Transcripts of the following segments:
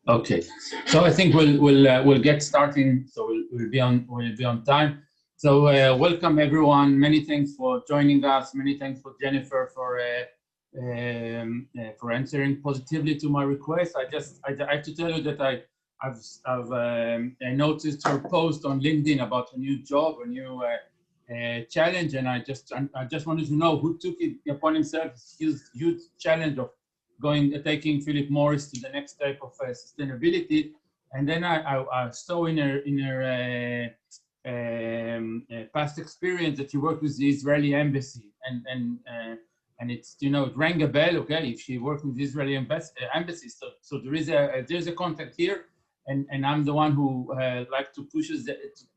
Okay, so I think we'll get starting. So we'll be on time. So welcome everyone. Many thanks for joining us. Many thanks for Jennifer for answering positively to my request. I have to tell you that I noticed her post on LinkedIn about a new job, a new challenge, and I just wanted to know who took it upon himself this huge challenge of taking Philip Morris to the next step of sustainability. And then I saw in her past experience that she worked with the Israeli embassy, and it rang a bell. Okay, if she worked with the Israeli embassy, so there's a contact here, and I'm the one who like to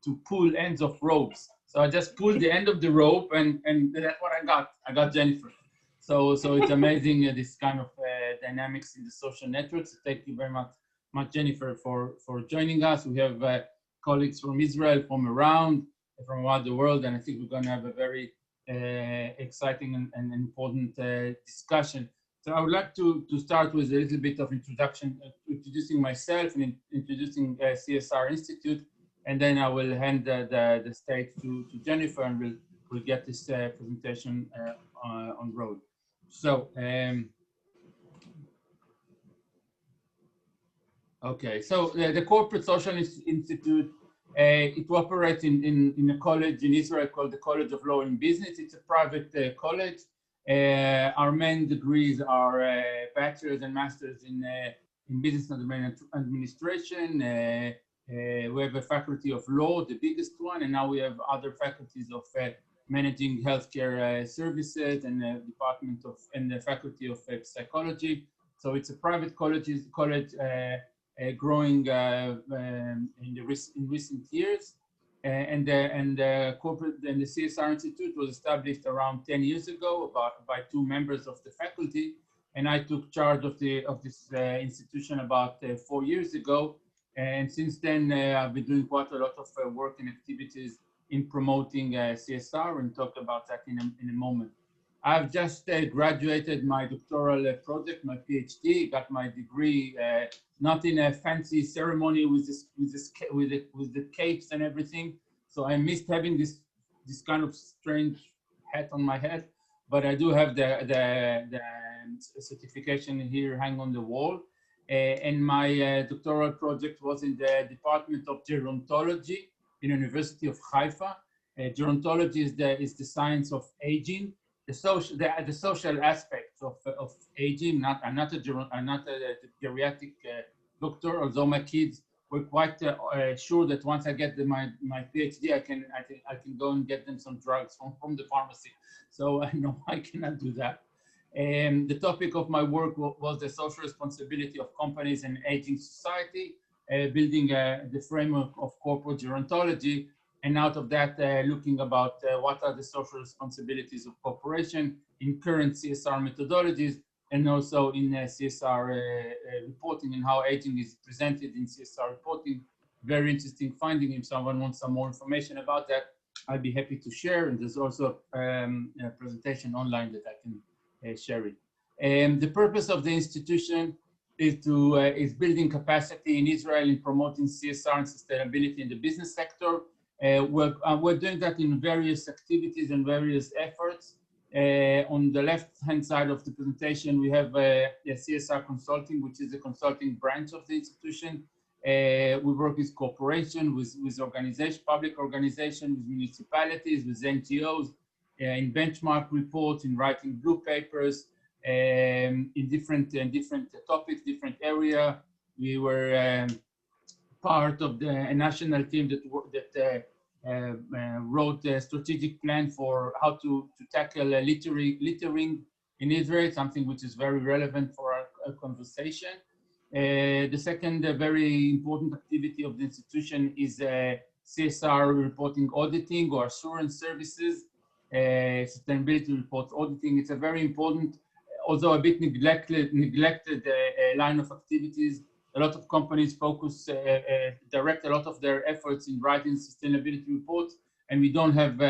to pull ends of ropes. So I just pulled the end of the rope, and that's what I got. I got Jennifer. So it's amazing this kind of dynamics in the social networks. Thank you very much Jennifer, for joining us. We have colleagues from Israel, from around the world, and I think we're going to have a very exciting and important discussion. So I would like to start with a little bit of introducing myself and introducing CSR Institute, and then I will hand the stage to Jennifer, and we'll get this presentation on road. So, okay, so the Corporate Social Institute, it operates in a college in Israel called the College of Law and Business. It's a private college. Our main degrees are bachelor's and master's in business administration. We have a faculty of law, the biggest one, and now we have other faculties of managing healthcare services and the faculty of psychology. So it's a private college growing in recent years, and the CSR Institute was established around 10 years ago by two members of the faculty, and I took charge of this institution about 4 years ago. And since then, I've been doing quite a lot of work and activities in promoting CSR, and talk about that in a moment. I've just graduated my doctoral project, my PhD, got my degree, not in a fancy ceremony with the capes and everything. So I missed having this kind of strange hat on my head, but I do have the certification here hang on the wall. And my doctoral project was in the Department of Gerontology in the University of Haifa. Gerontology is the science of aging, the social aspects of aging. I'm not a geriatric doctor, although my kids were quite sure that once I get my PhD, I can go and get them some drugs from the pharmacy. So I know I cannot do that. And the topic of my work was the social responsibility of companies and aging society, building the framework of corporate gerontology, and out of that, looking about what are the social responsibilities of corporation in current CSR methodologies, and also in CSR reporting, and how aging is presented in CSR reporting. Very interesting finding. If someone wants some more information about that, I'd be happy to share. And there's also a presentation online that I can share it. The purpose of the institution is building capacity in Israel in promoting CSR and sustainability in the business sector. We're doing that in various activities and various efforts. On the left-hand side of the presentation, we have CSR Consulting, which is a consulting branch of the institution. We work with corporations, with public organizations, with municipalities, with NGOs, in benchmark reports, in writing blue papers, in different topics, different area. We were part of a national team that wrote a strategic plan for how to tackle littering in Israel, something which is very relevant for our conversation. The second very important activity of the institution is CSR reporting auditing, or assurance services, sustainability reports auditing. It's a very important, although a bit neglected line of activities. A lot of companies direct a lot of their efforts in writing sustainability reports, and we don't have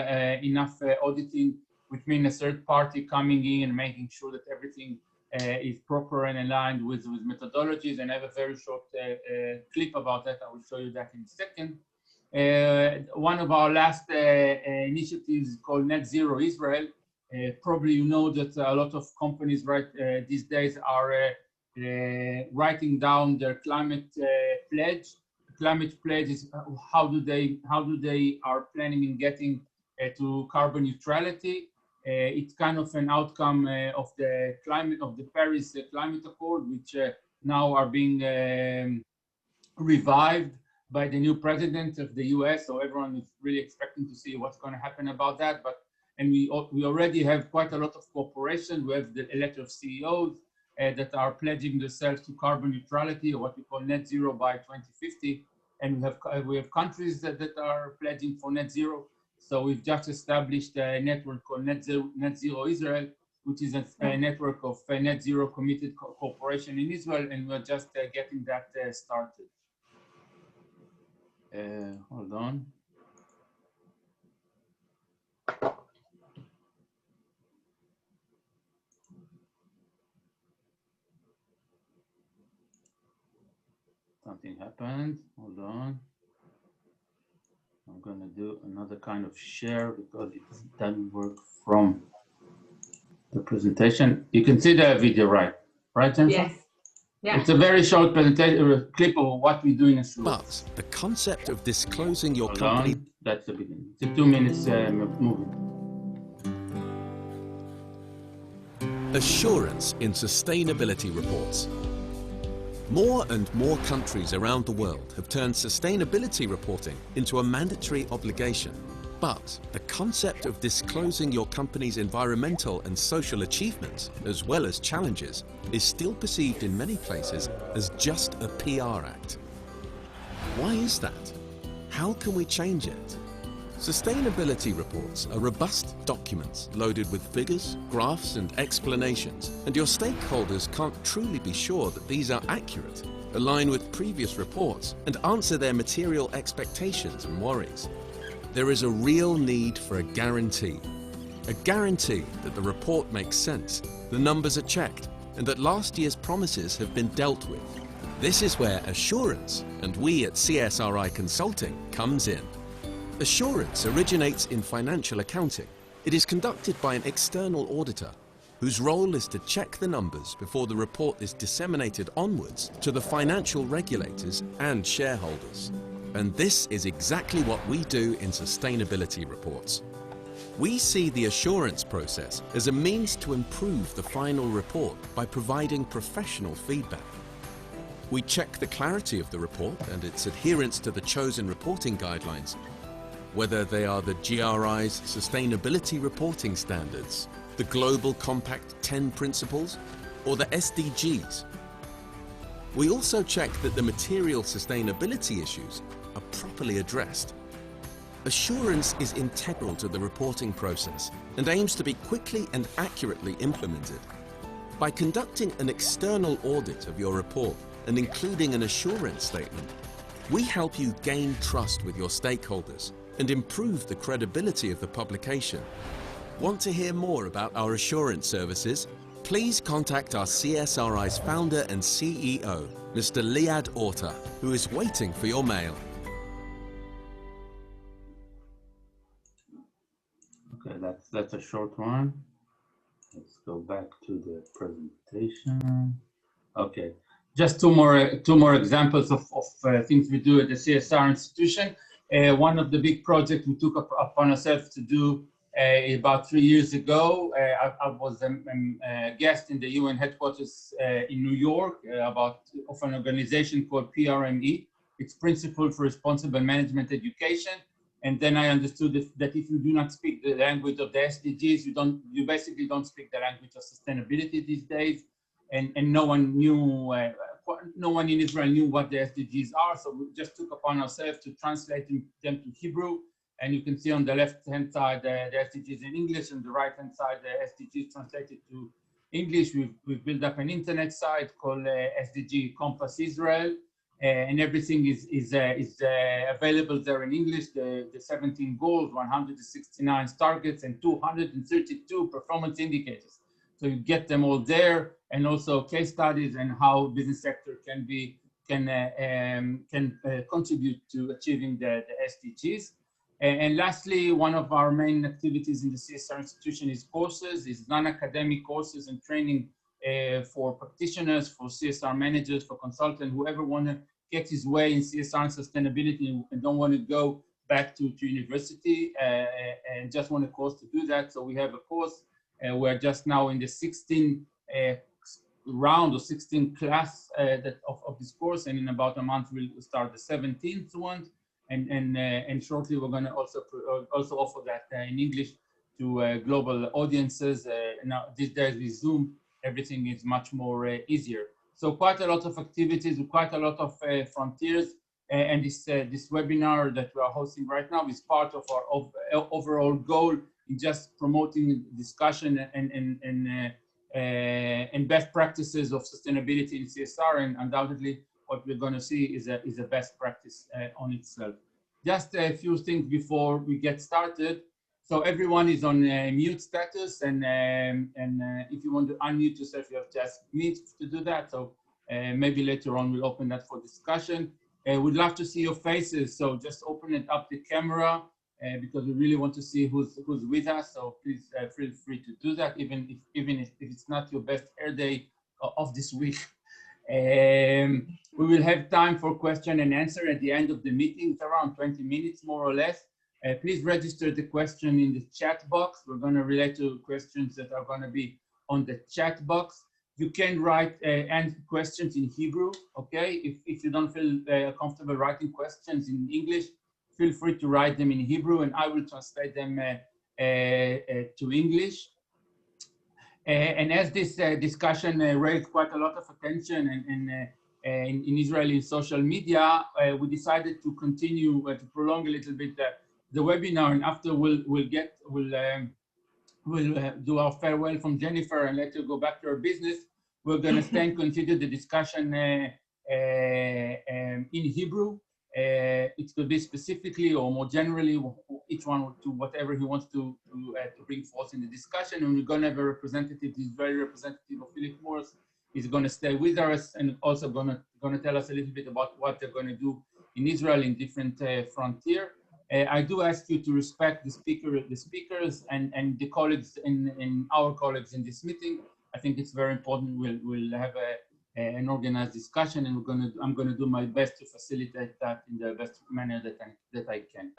enough auditing, which means a third party coming in and making sure that everything is proper and aligned with methodologies. And I have a very short clip about that. I will show you that in a second. One of our last initiatives is called Net Zero Israel. Probably you know that a lot of companies these days are writing down their climate pledge. Climate pledge is how do they are planning in getting to carbon neutrality. It's kind of an outcome of the Paris Climate Accord, which now are being revived by the new president of the US. So everyone is really expecting to see what's going to happen about that. And we already have quite a lot of cooperation. We have the letter of CEOs that are pledging themselves to carbon neutrality, or what we call net zero by 2050. And we have countries that are pledging for net zero. So we've just established a network called Net Zero Israel, which is a network of net zero committed cooperation in Israel, and we're just getting that started. Hold on. Something happened. Hold on. I'm going to do another kind of share because it doesn't work from the presentation. You can see the video, right, Jennifer? Yes. Yeah. It's a very short presentation, a clip of what we do in assurance. But the concept of disclosing your company... That's the beginning. It's a 2 minutes movie. Assurance in sustainability reports. More and more countries around the world have turned sustainability reporting into a mandatory obligation. But the concept of disclosing your company's environmental and social achievements, as well as challenges, is still perceived in many places as just a PR act. Why is that? How can we change it? Sustainability reports are robust documents loaded with figures, graphs, and explanations, and your stakeholders can't truly be sure that these are accurate, align with previous reports, and answer their material expectations and worries. There is a real need for a guarantee that the report makes sense, the numbers are checked, and that last year's promises have been dealt with. This is where assurance, and we at CSRI Consulting, comes in. Assurance originates in financial accounting. It is conducted by an external auditor whose role is to check the numbers before the report is disseminated onwards to the financial regulators and shareholders. And this is exactly what we do in sustainability reports. We see the assurance process as a means to improve the final report by providing professional feedback. We check the clarity of the report and its adherence to the chosen reporting guidelines, whether they are the GRI's Sustainability Reporting Standards, the Global Compact 10 Principles, or the SDGs. We also check that the material sustainability issues are properly addressed. Assurance is integral to the reporting process and aims to be quickly and accurately implemented. By conducting an external audit of your report and including an assurance statement, we help you gain trust with your stakeholders and improve the credibility of the publication. Want to hear more about our assurance services? Please contact our CSRI's founder and CEO, Mr. Liad Orta, who is waiting for your mail. Okay, that's a short one. Let's go back to the presentation. Okay, just two more examples of things we do at the CSR institution. One of the big projects we took upon ourselves to do about 3 years ago. I was a guest in the UN headquarters in New York of an organization called PRME. It's Principle for Responsible Management Education. And then I understood that if you do not speak the language of the SDGs, you basically don't speak the language of sustainability these days. And no one in Israel knew what the SDGs are. So we just took upon ourselves to translate them to Hebrew. And you can see on the left-hand side the SDGs in English, and the right-hand side the SDGs translated to English. We've built up an internet site called SDG Compass Israel, and everything is available there in English. The 17 goals, 169 targets, and 232 performance indicators. So you get them all there, and also case studies and how business sector can contribute to achieving the SDGs. And lastly, one of our main activities in the CSR institution is courses, is non-academic courses and training for practitioners, for CSR managers, for consultants, whoever want to get his way in CSR and sustainability and don't want to go back to university and just want a course to do that. So we have a course. We're just now in the 16th round or 16th class of this course, and in about a month we'll start the 17th one. And shortly we're going to also offer that in English to global audiences. Now these days with Zoom, everything is much more easier. So quite a lot of activities, quite a lot of frontiers, and this webinar that we are hosting right now is part of our overall goal in just promoting discussion and best practices of sustainability in CSR, and undoubtedly what we're going to see is a best practice on itself. Just a few things before we get started. So everyone is on mute status, and if you want to unmute yourself, you have just need to do that. So maybe later on we'll open that for discussion. We'd love to see your faces, so just open it up the camera because we really want to see who's with us. So please feel free to do that, even if it's not your best air day of this week. We will have time for question and answer at the end of the meeting. It's around 20 minutes, more or less. Please register the question in the chat box. We're going to relate to questions that are going to be on the chat box. You can write and questions in Hebrew, okay? If you don't feel comfortable writing questions in English, feel free to write them in Hebrew, and I will translate them to English. And as this discussion raised quite a lot of attention in Israeli social media, we decided to continue to prolong a little bit the webinar, and after we'll do our farewell from Jennifer and let her go back to her business. We're going to stay and continue the discussion in Hebrew. It could be specifically or more generally, each one to whatever he wants to bring forth in the discussion. And we're going to have a representative, he's very representative of Philip Morris. He's going to stay with us and also going to tell us a little bit about what they're going to do in Israel in different frontier. I do ask you to respect the speakers and the colleagues and our colleagues in this meeting. I think it's very important. We'll have an organized discussion, and I'm going to do my best to facilitate that in the best manner that I can.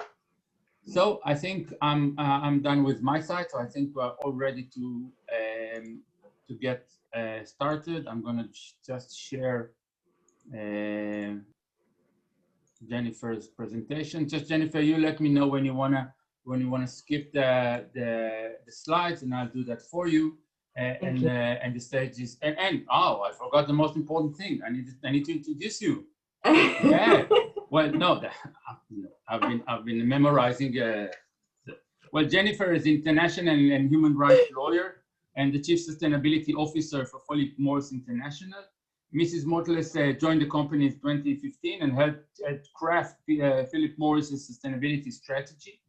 So I think I'm done with my side. So I think we're all ready to get started. I'm going to just share Jennifer's presentation. Just Jennifer, you let me know when you wanna skip the slides, and I'll do that for you. And the stage is and oh, I forgot the most important thing. I need to introduce you. Yeah. Well, no, I've been memorizing. Well, Jennifer is international and human rights lawyer and the chief sustainability officer for Philip Morris International. Mrs. Motles joined the company in 2015 and helped craft Philip Morris's sustainability strategy.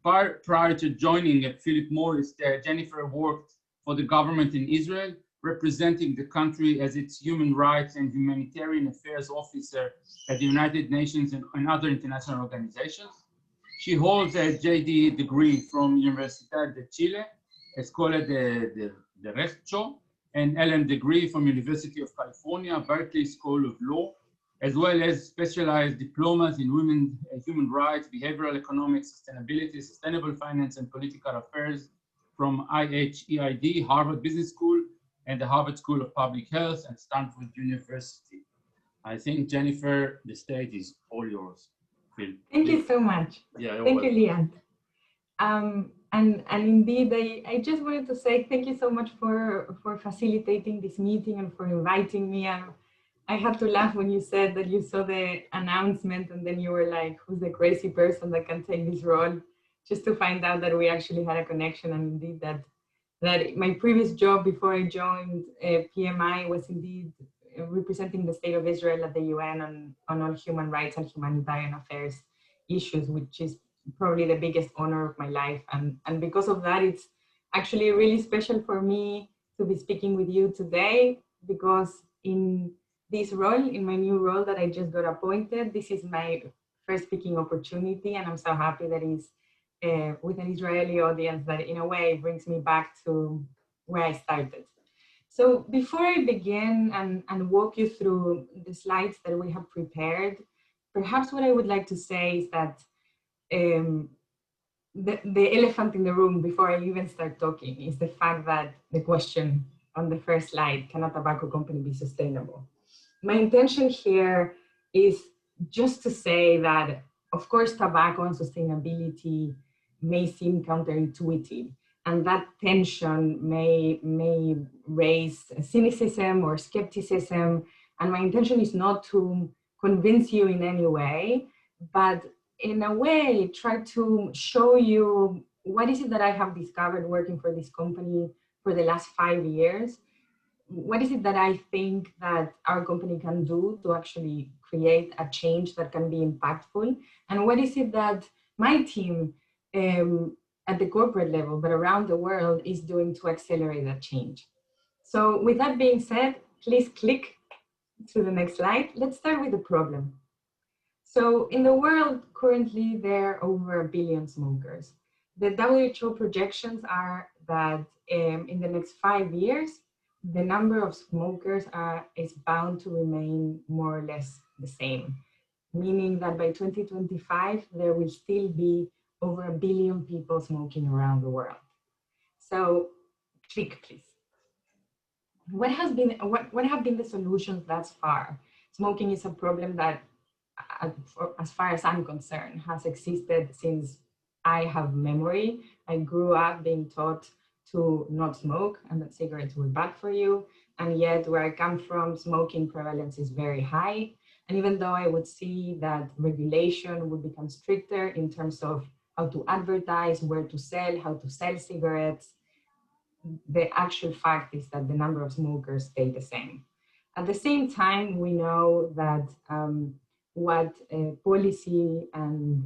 Prior to joining Philip Morris, Jennifer worked for the government in Israel, representing the country as its human rights and humanitarian affairs officer at the United Nations and other international organizations. She holds a JD degree from Universidad de Chile, Escuela de Derecho, and LM degree from University of California, Berkeley School of Law, as well as specialized diplomas in human rights, behavioral economics, sustainability, sustainable finance, and political affairs from IHEID, Harvard Business School, and the Harvard School of Public Health and Stanford University. I think, Jennifer, the stage is all yours. Phil. Thank you so much. Yeah, thank you, Lian. And indeed, I just wanted to say thank you so much for facilitating this meeting and for inviting me. I had to laugh when you said that you saw the announcement and then you were like, who's the crazy person that can take this role? Just to find out that we actually had a connection, and indeed that my previous job before I joined PMI was indeed representing the state of Israel at the UN on all human rights and humanitarian affairs issues, which is probably the biggest honor of my life. And because of that, it's actually really special for me to be speaking with you today. because in this role, in my new role that I just got appointed, this is my first speaking opportunity, and I'm so happy that it's with an Israeli audience that in a way brings me back to where I started. So before I begin and walk you through the slides that we have prepared, perhaps what I would like to say is that the elephant in the room before I even start talking is the fact that the question on the first slide, can a tobacco company be sustainable? My intention here is just to say that, of course, tobacco and sustainability may seem counterintuitive, and that tension may raise cynicism or skepticism. And my intention is not to convince you in any way, but in a way, try to show you what is it that I have discovered working for this company for the last 5 years. What is it that I think that our company can do to actually create a change that can be impactful? And what is it that my team at the corporate level, but around the world, is doing to accelerate that change? So with that being said, please click to the next slide. Let's start with the problem. So in the world, currently, there are over 1 billion smokers. The WHO projections are that in the next 5 years, the number of smokers is bound to remain more or less the same, meaning that by 2025, there will still be over 1 billion people smoking around the world. So click, please. What have been the solutions thus far? Smoking is a problem that, as far as I'm concerned, has existed since I have memory. I grew up being taught to not smoke and that cigarettes were bad for you. And yet where I come from, smoking prevalence is very high. And even though I would see that regulation would become stricter in terms of how to advertise, where to sell, how to sell cigarettes, the actual fact is that the number of smokers stay the same. At the same time, we know that what policy and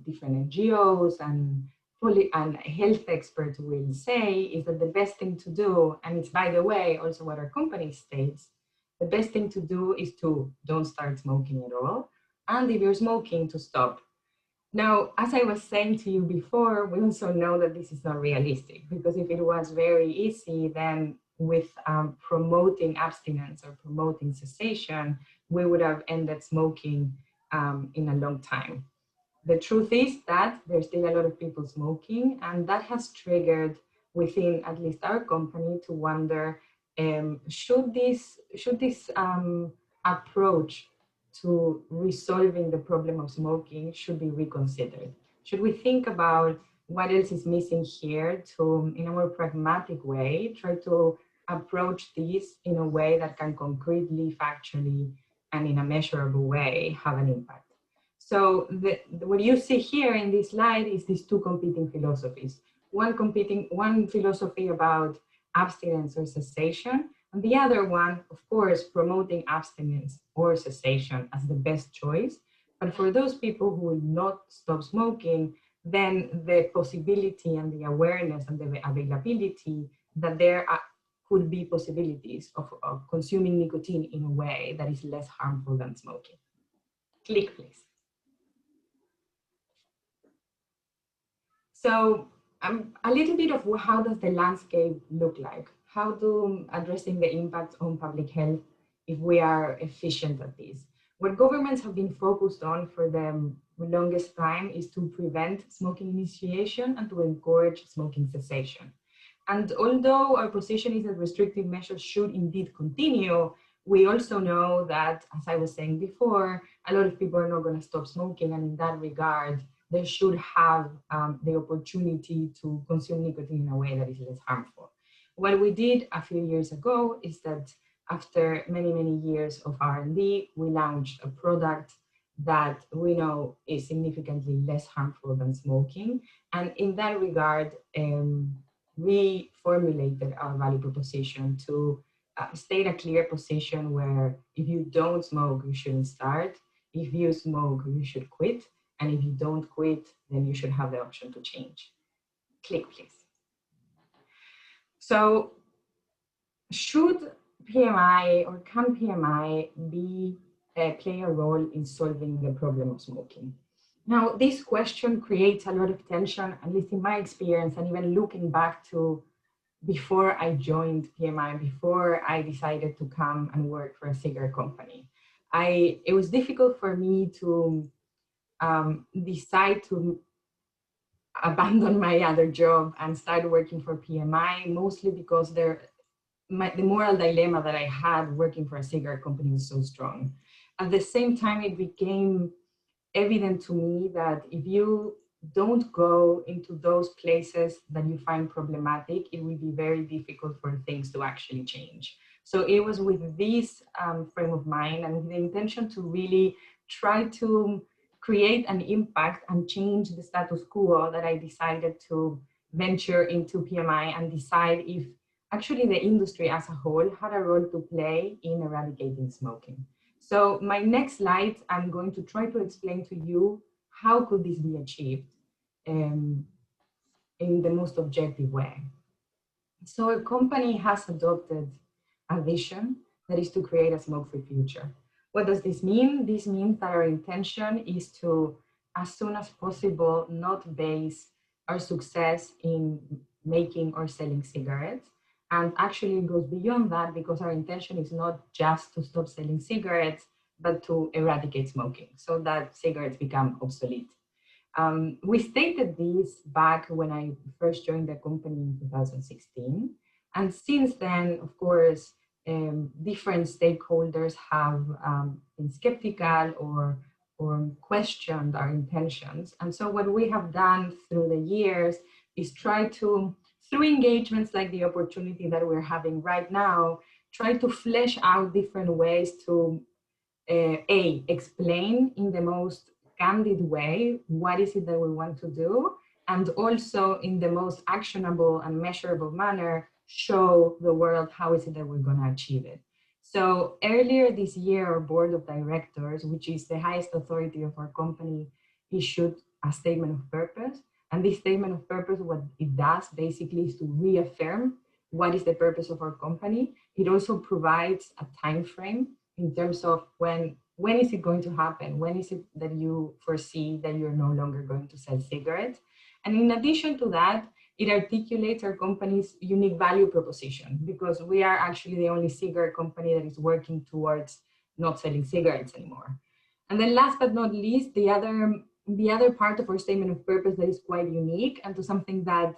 different NGOs and health experts will say is that the best thing to do, and it's, by the way, also what our company states, the best thing to do is to don't start smoking at all. And if you're smoking, to stop. Now, as I was saying to you before, we also know that this is not realistic, because if it was very easy, then with promoting abstinence or promoting cessation, we would have ended smoking in a long time. The truth is that there's still a lot of people smoking, and that has triggered within at least our company to wonder, should this approach to resolving the problem of smoking should be reconsidered? Should we think about what else is missing here to, in a more pragmatic way, try to approach this in a way that can concretely, factually, and in a measurable way have an impact? So what you see here in this slide is these two competing philosophies. One philosophy about abstinence or cessation, and the other one, of course, promoting abstinence or cessation as the best choice. But for those people who will not stop smoking, then the possibility and the awareness and the availability that there could be possibilities of consuming nicotine in a way that is less harmful than smoking. Click, please. So a little bit of how does the landscape look like? How do addressing the impacts on public health if we are efficient at this? What governments have been focused on for the longest time is to prevent smoking initiation and to encourage smoking cessation. And although our position is that restrictive measures should indeed continue, we also know that, as I was saying before, a lot of people are not going to stop smoking, and in that regard, they should have the opportunity to consume nicotine in a way that is less harmful. What we did a few years ago is that after many, many years of R&D, we launched a product that we know is significantly less harmful than smoking. And in that regard, we formulated our value proposition to state a clear position where if you don't smoke, you shouldn't start. If you smoke, you should quit. And if you don't quit, then you should have the option to change. Click, please. So should PMI or can PMI play a role in solving the problem of smoking? Now, this question creates a lot of tension, at least in my experience, and even looking back to before I joined PMI, before I decided to come and work for a cigarette company. It was difficult for me to decide to abandon my other job and start working for PMI, mostly because the moral dilemma that I had working for a cigarette company was so strong. At the same time, it became evident to me that if you don't go into those places that you find problematic, it will be very difficult for things to actually change. So it was with this frame of mind and with the intention to really try to create an impact and change the status quo that I decided to venture into PMI and decide if actually the industry as a whole had a role to play in eradicating smoking. So my next slide, I'm going to try to explain to you how could this be achieved in the most objective way. So a company has adopted a vision that is to create a smoke-free future. What does this mean? This means that our intention is to, as soon as possible, not base our success in making or selling cigarettes. And actually it goes beyond that because our intention is not just to stop selling cigarettes, but to eradicate smoking so that cigarettes become obsolete. We stated this back when I first joined the company in 2016. And since then, of course, different stakeholders have been skeptical or questioned our intentions. And so what we have done through the years is try to, through engagements like the opportunity that we're having right now, try to flesh out different ways to explain in the most candid way what is it that we want to do, and also in the most actionable and measurable manner show the world how is it that we're going to achieve it. So earlier this year, our board of directors, which is the highest authority of our company, issued a statement of purpose. And this statement of purpose, what it does basically is to reaffirm what is the purpose of our company. It also provides a time frame in terms of when is it going to happen? When is it that you foresee that you're no longer going to sell cigarettes? And in addition to that, it articulates our company's unique value proposition because we are actually the only cigarette company that is working towards not selling cigarettes anymore. And then last but not least, the other part of our statement of purpose that is quite unique and to something that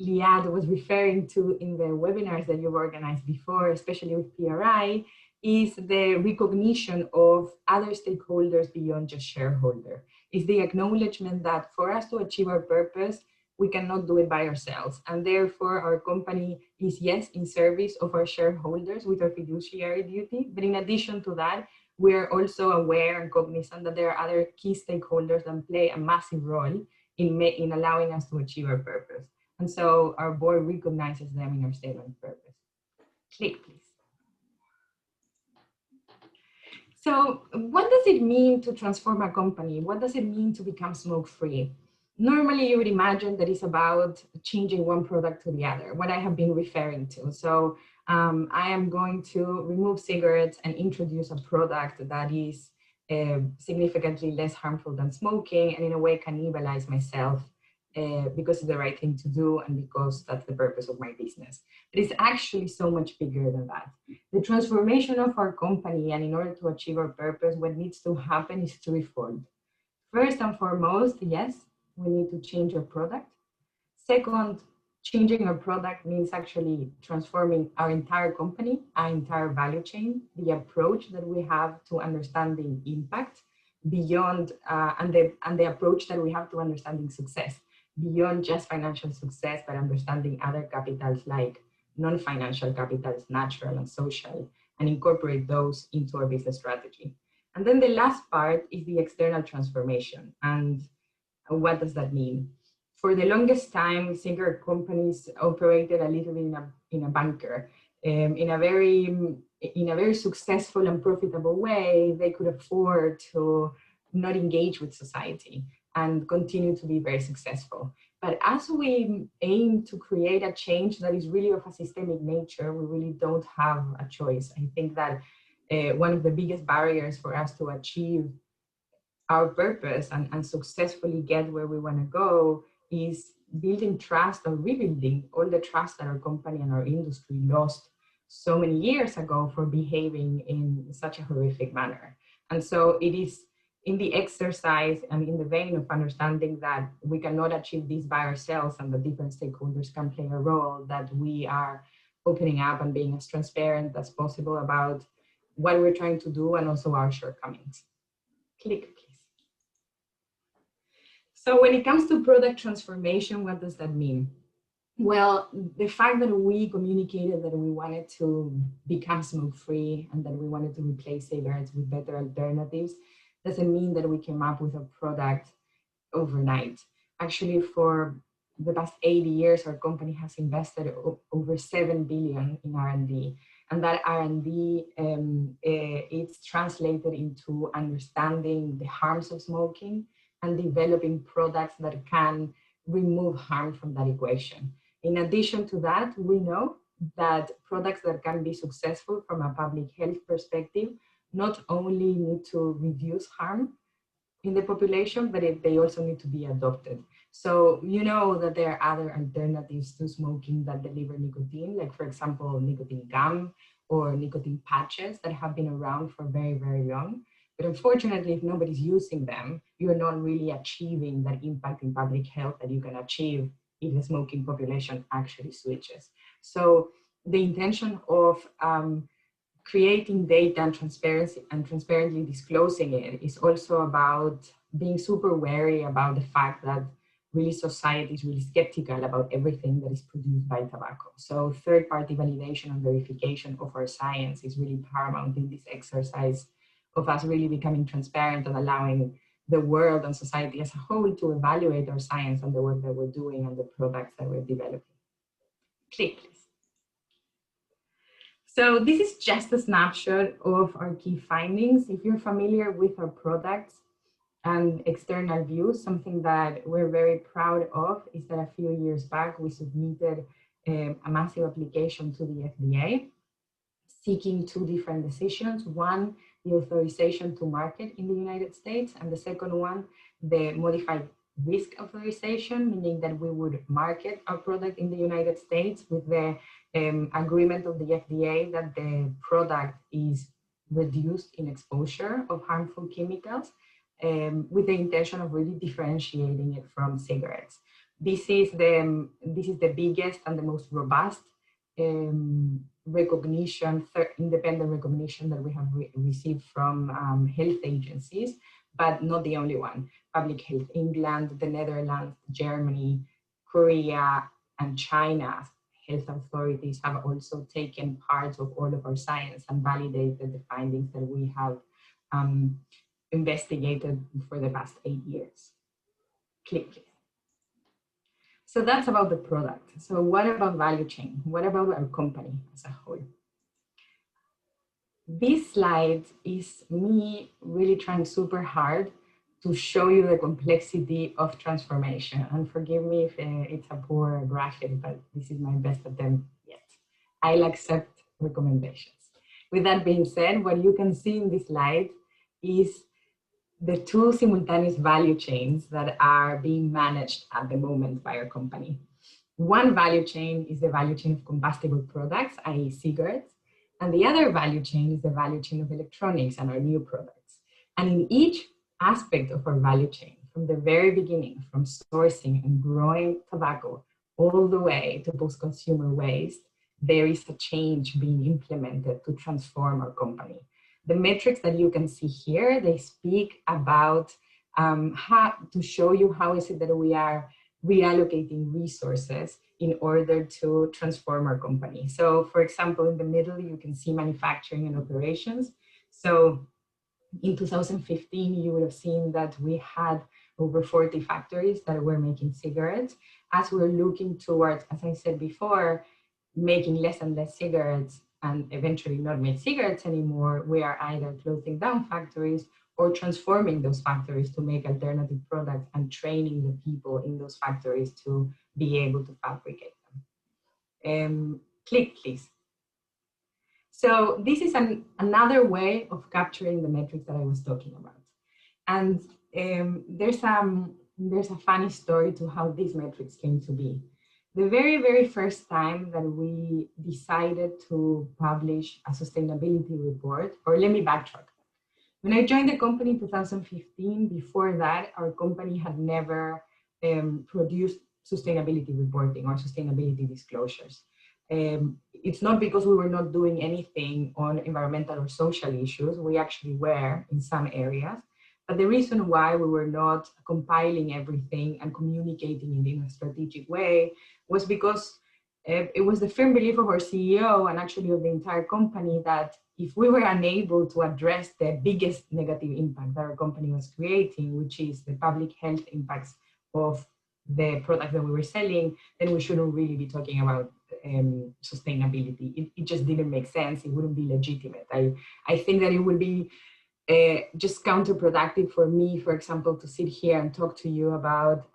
Liad was referring to in the webinars that you've organized before, especially with PRI, is the recognition of other stakeholders beyond just shareholder. Is the acknowledgement that for us to achieve our purpose, we cannot do it by ourselves. And therefore our company is, yes, in service of our shareholders with our fiduciary duty. But in addition to that, we're also aware and cognizant that there are other key stakeholders that play a massive role in allowing us to achieve our purpose. And so our board recognizes them in our statement of purpose. Click, please. So what does it mean to transform a company? What does it mean to become smoke-free? Normally you would imagine that it's about changing one product to the other, what I have been referring to. So I am going to remove cigarettes and introduce a product that is significantly less harmful than smoking and in a way cannibalize myself because it's the right thing to do and because that's the purpose of my business. But it's actually so much bigger than that. The transformation of our company, and in order to achieve our purpose, what needs to happen is threefold. First and foremost, yes, we need to change our product. Second, changing our product means actually transforming our entire company, our entire value chain, the approach that we have to understanding impact beyond, and the approach that we have to understanding success, beyond just financial success, but understanding other capitals like non-financial capitals, natural and social, and incorporate those into our business strategy. And then the last part is the external transformation. And what does that mean? For the longest time, cigarette companies operated a little bit in a bunker. In a very successful and profitable way, they could afford to not engage with society and continue to be very successful. But as we aim to create a change that is really of a systemic nature, we really don't have a choice. I think that one of the biggest barriers for us to achieve our purpose and successfully get where we want to go is building trust and rebuilding all the trust that our company and our industry lost so many years ago for behaving in such a horrific manner. And so it is in the exercise and in the vein of understanding that we cannot achieve this by ourselves and that different stakeholders can play a role, that we are opening up and being as transparent as possible about what we're trying to do and also our shortcomings. Click, please. So when it comes to product transformation, what does that mean? Well, the fact that we communicated that we wanted to become smoke-free and that we wanted to replace cigarettes with better alternatives doesn't mean that we came up with a product overnight. Actually, for the past 80 years, our company has invested over 7 billion in R&D. And that R&D, it's translated into understanding the harms of smoking and developing products that can remove harm from that equation. In addition to that, we know that products that can be successful from a public health perspective not only need to reduce harm in the population, but they also need to be adopted. So you know that there are other alternatives to smoking that deliver nicotine, like for example, nicotine gum or nicotine patches that have been around for very, very long. But unfortunately, if nobody's using them, you're not really achieving that impact in public health that you can achieve if the smoking population actually switches. So the intention of creating data and transparency and transparently disclosing it is also about being super wary about the fact that really society is really skeptical about everything that is produced by tobacco. So third-party validation and verification of our science is really paramount in this exercise of us really becoming transparent and allowing the world and society as a whole to evaluate our science and the work that we're doing and the products that we're developing. Click, please. So this is just a snapshot of our key findings. If you're familiar with our products and external views, something that we're very proud of is that a few years back, we submitted a massive application to the FDA, seeking two different decisions. One, the authorization to market in the United States, and the second one, the modified risk authorization, meaning that we would market our product in the United States with the agreement of the FDA that the product is reduced in exposure of harmful chemicals, with the intention of really differentiating it from cigarettes. This is the biggest and the most robust recognition, independent recognition that we have received from health agencies, but not the only one. Public Health England, the Netherlands, Germany, Korea, and China health authorities have also taken part of all of our science and validated the findings that we have investigated for the past 8 years. Click, please. So that's about the product. So what about value chain? What about our company as a whole? This slide is me really trying super hard to show you the complexity of transformation. And forgive me if it's a poor graphic, but this is my best attempt yet. I'll accept recommendations. With that being said, what you can see in this slide is the two simultaneous value chains that are being managed at the moment by our company. One value chain is the value chain of combustible products, i.e. cigarettes, and the other value chain is the value chain of electronics and our new products. And in each aspect of our value chain, from the very beginning, from sourcing and growing tobacco all the way to post-consumer waste, there is a change being implemented to transform our company. The metrics that you can see here, they speak about how to show you how is it that we are reallocating resources in order to transform our company. So for example, in the middle, you can see manufacturing and operations. So in 2015, you would have seen that we had over 40 factories that were making cigarettes. As we're looking towards, as I said before, making less and less cigarettes, and eventually not make cigarettes anymore, we are either closing down factories or transforming those factories to make alternative products and training the people in those factories to be able to fabricate them. Click, please. So this is another way of capturing the metrics that I was talking about. And there's a funny story to how these metrics came to be. The very, very first time that we decided to publish a sustainability report, or let me backtrack. When I joined the company in 2015, before that, our company had never produced sustainability reporting or sustainability disclosures. It's not because we were not doing anything on environmental or social issues. We actually were in some areas. But the reason why we were not compiling everything and communicating it in a strategic way was because it was the firm belief of our CEO and actually of the entire company that if we were unable to address the biggest negative impact that our company was creating, which is the public health impacts of the product that we were selling, then we shouldn't really be talking about sustainability. It just didn't make sense. It wouldn't be legitimate. I think that it would be just counterproductive for me, for example, to sit here and talk to you about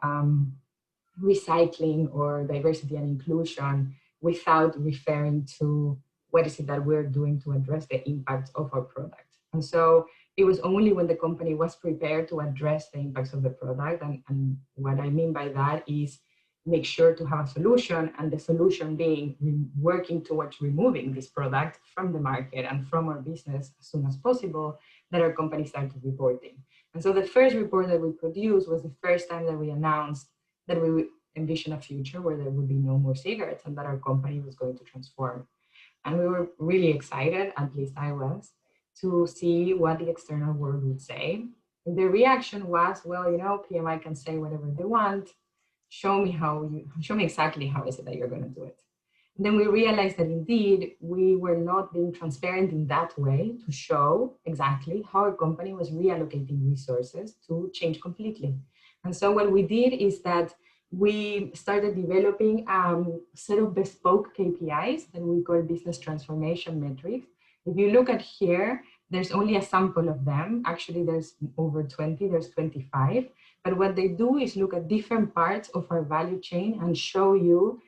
recycling or diversity and inclusion without referring to what is it that we're doing to address the impact of our product. And so it was only when the company was prepared to address the impacts of the product, and what I mean by that is make sure to have a solution, and the solution being working towards removing this product from the market and from our business as soon as possible, that our company started reporting. And so the first report that we produced was the first time that we announced that we would envision a future where there would be no more cigarettes and that our company was going to transform. And we were really excited, at least I was, to see what the external world would say. And the reaction was, well, you know, PMI can say whatever they want. Show me exactly how is it that you're going to do it. And then we realized that indeed we were not being transparent in that way to show exactly how our company was reallocating resources to change completely. And so what we did is that we started developing a set of bespoke KPIs that we call business transformation metrics. If you look at here, there's only a sample of them. Actually, there's over 20, there's 25. But what they do is look at different parts of our value chain and show you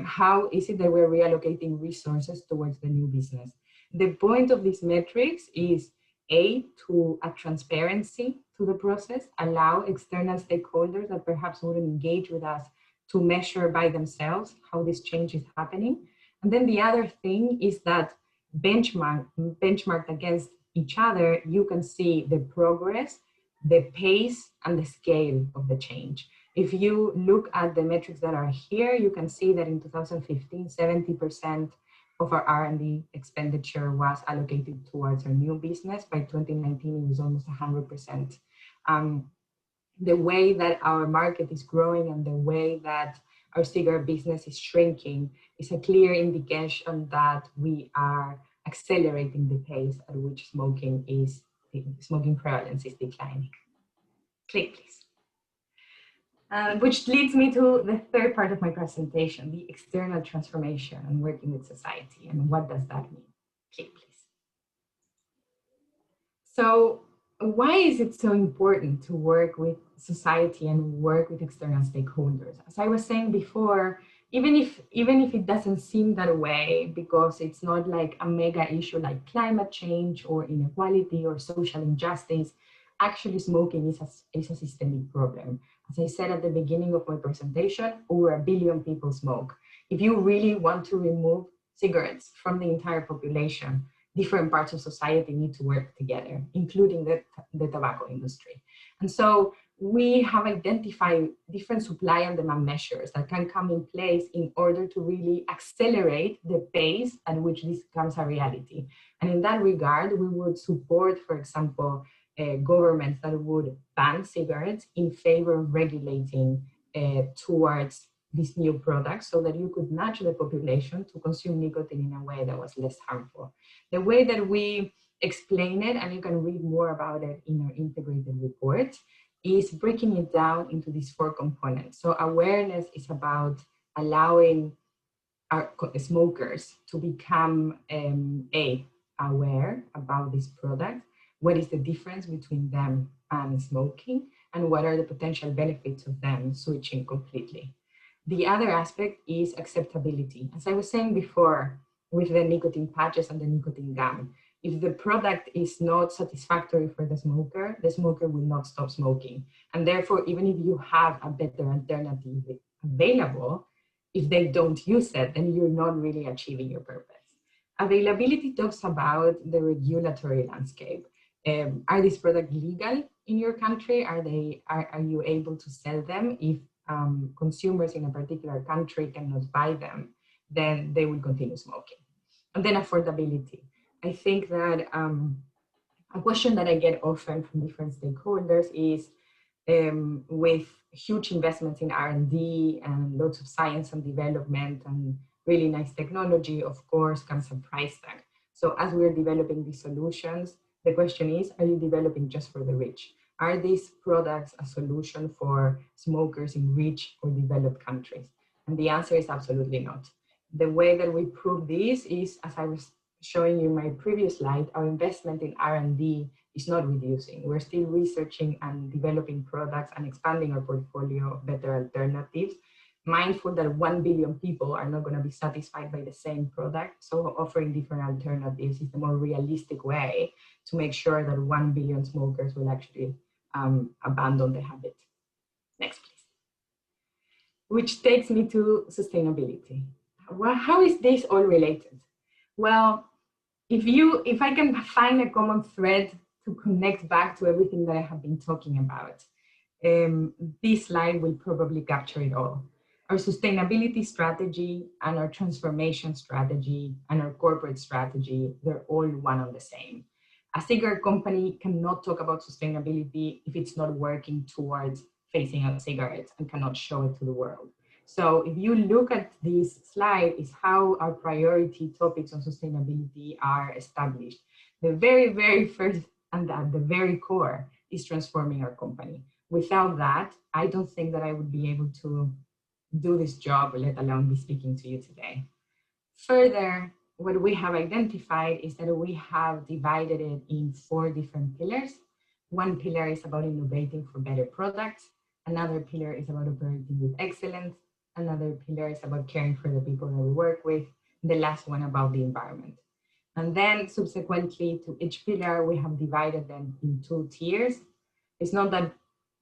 how is it that we're reallocating resources towards the new business. The point of these metrics is to add transparency to the process, allow external stakeholders that perhaps wouldn't engage with us to measure by themselves how this change is happening. And then the other thing is that benchmarked against each other, you can see the progress, the pace, and the scale of the change. If you look at the metrics that are here, you can see that in 2015, 70% of our R&D expenditure was allocated towards our new business. By 2019, it was almost 100%. The way that our market is growing and the way that our cigarette business is shrinking is a clear indication that we are accelerating the pace at which smoking prevalence is declining. Click, please. Which leads me to the third part of my presentation, the external transformation and working with society. And what does that mean? Click, please. So why is it so important to work with society and work with external stakeholders? As I was saying before, even if it doesn't seem that way, because it's not like a mega issue like climate change or inequality or social injustice, actually smoking is a systemic problem. As I said at the beginning of my presentation, over 1 billion people smoke. If you really want to remove cigarettes from the entire population, different parts of society need to work together, including the tobacco industry. And so we have identified different supply and demand measures that can come in place in order to really accelerate the pace at which this becomes a reality. And in that regard, we would support, for example, governments that would ban cigarettes in favor of regulating towards these new products so that you could nudge the population to consume nicotine in a way that was less harmful. The way that we explain it, and you can read more about it in our integrated report, is breaking it down into these 4 components. So awareness is about allowing smokers to become aware about this product, what is the difference between them and smoking, and what are the potential benefits of them switching completely. The other aspect is acceptability. As I was saying before, with the nicotine patches and the nicotine gum, if the product is not satisfactory for the smoker will not stop smoking. And therefore, even if you have a better alternative available, if they don't use it, then you're not really achieving your purpose. Availability talks about the regulatory landscape. Are these products legal in your country? Are you able to sell them? If consumers in a particular country cannot buy them, then they will continue smoking. And then affordability. I think that a question that I get often from different stakeholders is, with huge investments in R&D and lots of science and development and really nice technology, of course, comes a price tag. So as we're developing these solutions, the question is, are you developing just for the rich? Are these products a solution for smokers in rich or developed countries? And the answer is absolutely not. The way that we prove this is, as I was showing you in my previous slide, our investment in R&D is not reducing. We're still researching and developing products and expanding our portfolio of better alternatives, mindful that 1 billion people are not going to be satisfied by the same product. So offering different alternatives is the more realistic way to make sure that 1 billion smokers will actually abandon the habit. Next, please. Which takes me to sustainability. Well, how is this all related? Well, if I can find a common thread to connect back to everything that I have been talking about, this slide will probably capture it all. Our sustainability strategy and our transformation strategy and our corporate strategy, they're all one and the same. A cigarette company cannot talk about sustainability if it's not working towards phasing out cigarettes and cannot show it to the world. So if you look at this slide, is how our priority topics on sustainability are established. The very, very first and at the very core is transforming our company. Without that, I don't think that I would be able to do this job, let alone be speaking to you today. Further, what we have identified is that we have divided it in 4 different pillars. One pillar is about innovating for better products. Another pillar is about operating with excellence. Another pillar is about caring for the people that we work with. The last one about the environment. And then subsequently to each pillar, we have divided them in 2 tiers. It's not that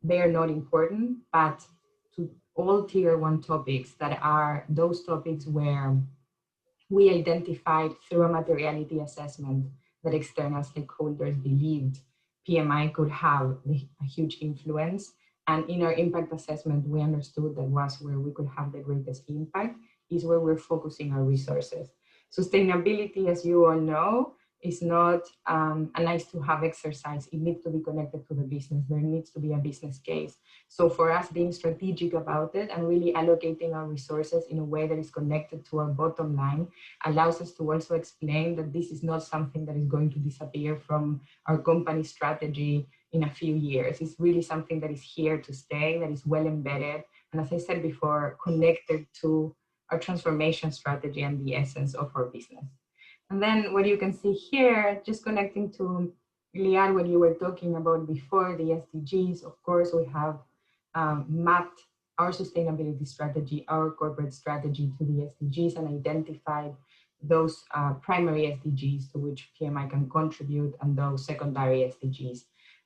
they are not important, but to all tier 1 topics that are those topics where we identified through a materiality assessment that external stakeholders believed PMI could have a huge influence. And in our impact assessment, we understood that was where we could have the greatest impact, is where we're focusing our resources. Sustainability, as you all know, is not a nice to have exercise. It needs to be connected to the business. There needs to be a business case. So for us, being strategic about it and really allocating our resources in a way that is connected to our bottom line allows us to also explain that this is not something that is going to disappear from our company strategy in a few years. It's really something that is here to stay, that is well embedded. And as I said before, connected to our transformation strategy and the essence of our business. And then what you can see here, just connecting to Liad, what you were talking about before, the SDGs, of course, we have mapped our sustainability strategy, our corporate strategy to the SDGs and identified those primary SDGs to which PMI can contribute and those secondary SDGs.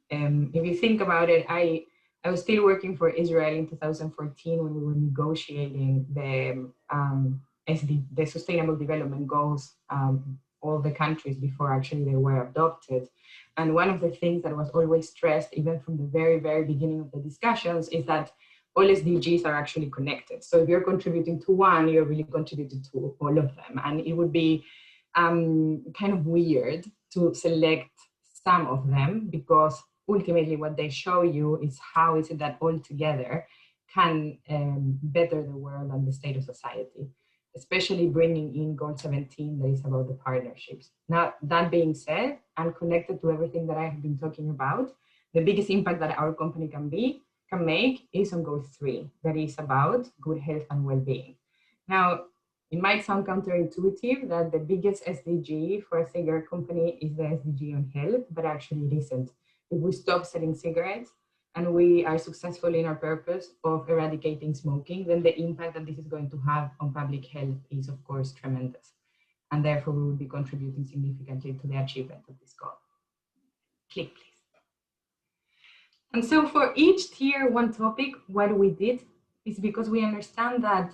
If you think about it, I was still working for Israel in 2014 when we were negotiating the Sustainable Development Goals, all the countries before actually they were adopted. And one of the things that was always stressed, even from the very, very beginning of the discussions, is that all SDGs are actually connected. So if you're contributing to one, you're really contributing to all of them. And it would be kind of weird to select some of them, because ultimately what they show you is how is it that all together can better the world and the state of society, especially bringing in goal 17 that is about the partnerships. Now, that being said, and connected to everything that I have been talking about, the biggest impact that our company can make is on goal 3, that is about good health and well-being. Now, It might sound counterintuitive that the biggest SDG for a cigarette company is the SDG on health, but actually it isn't. If we stop selling cigarettes and we are successful in our purpose of eradicating smoking, then the impact that this is going to have on public health is, of course, tremendous. And therefore, we will be contributing significantly to the achievement of this goal. Click, please. And so for each tier 1 topic, what we did is because we understand that,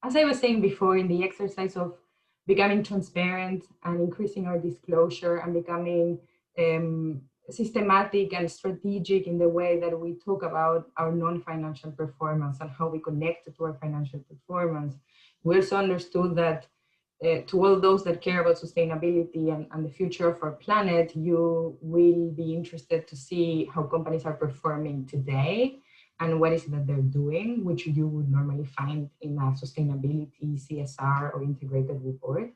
as I was saying before, in the exercise of becoming transparent and increasing our disclosure and becoming systematic and strategic in the way that we talk about our non-financial performance and how we connect it to our financial performance, we also understood that to all those that care about sustainability and the future of our planet, you will be interested to see how companies are performing today and what is it that they're doing, which you would normally find in a sustainability, CSR, or integrated report.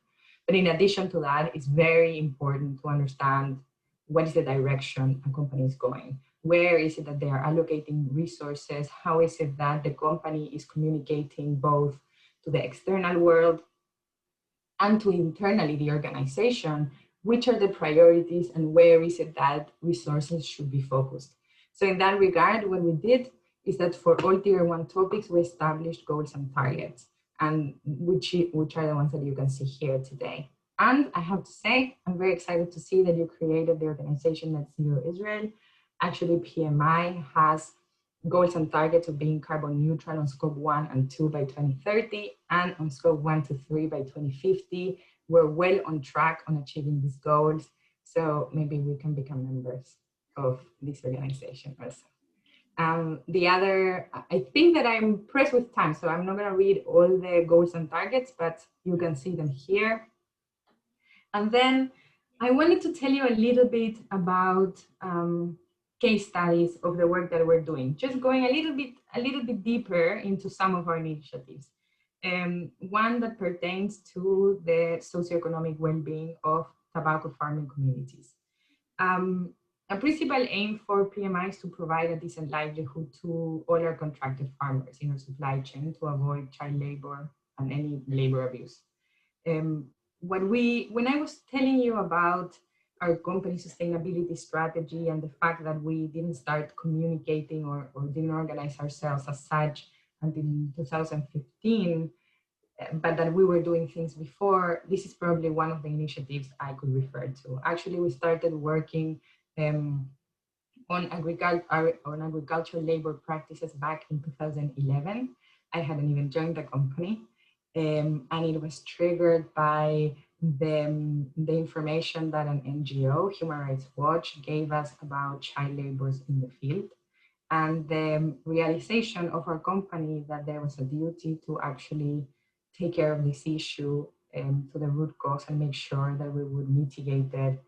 But in addition to that, it's very important to understand what is the direction a company is going. Where is it that they are allocating resources? How is it that the company is communicating both to the external world and to internally the organization, which are the priorities and where is it that resources should be focused. So in that regard, what we did is that for all tier 1 topics, we established goals and targets, and which are the ones that you can see here today. And I have to say, I'm very excited to see that you created the organization Net Zero Israel. Actually, PMI has goals and targets of being carbon neutral on scope 1 and 2 by 2030, and on scope 1 to 3 by 2050. We're well on track on achieving these goals. So maybe we can become members of this organization also. I think that I'm pressed with time, so I'm not gonna read all the goals and targets, but you can see them here. And then I wanted to tell you a little bit about case studies of the work that we're doing, just going a little bit deeper into some of our initiatives. One that pertains to the socioeconomic well-being of tobacco farming communities. A principal aim for PMI is to provide a decent livelihood to all our contracted farmers in our supply chain to avoid child labor and any labor abuse. When I was telling you about our company sustainability strategy and the fact that we didn't start communicating or didn't organize ourselves as such until 2015, but that we were doing things before, this is probably one of the initiatives I could refer to. Actually, we started working on agricultural labor practices back in 2011. I hadn't even joined the company. And it was triggered by the information that an NGO, Human Rights Watch, gave us about child laborers in the field, and the realization of our company that there was a duty to actually take care of this issue to the root cause and make sure that we would mitigate it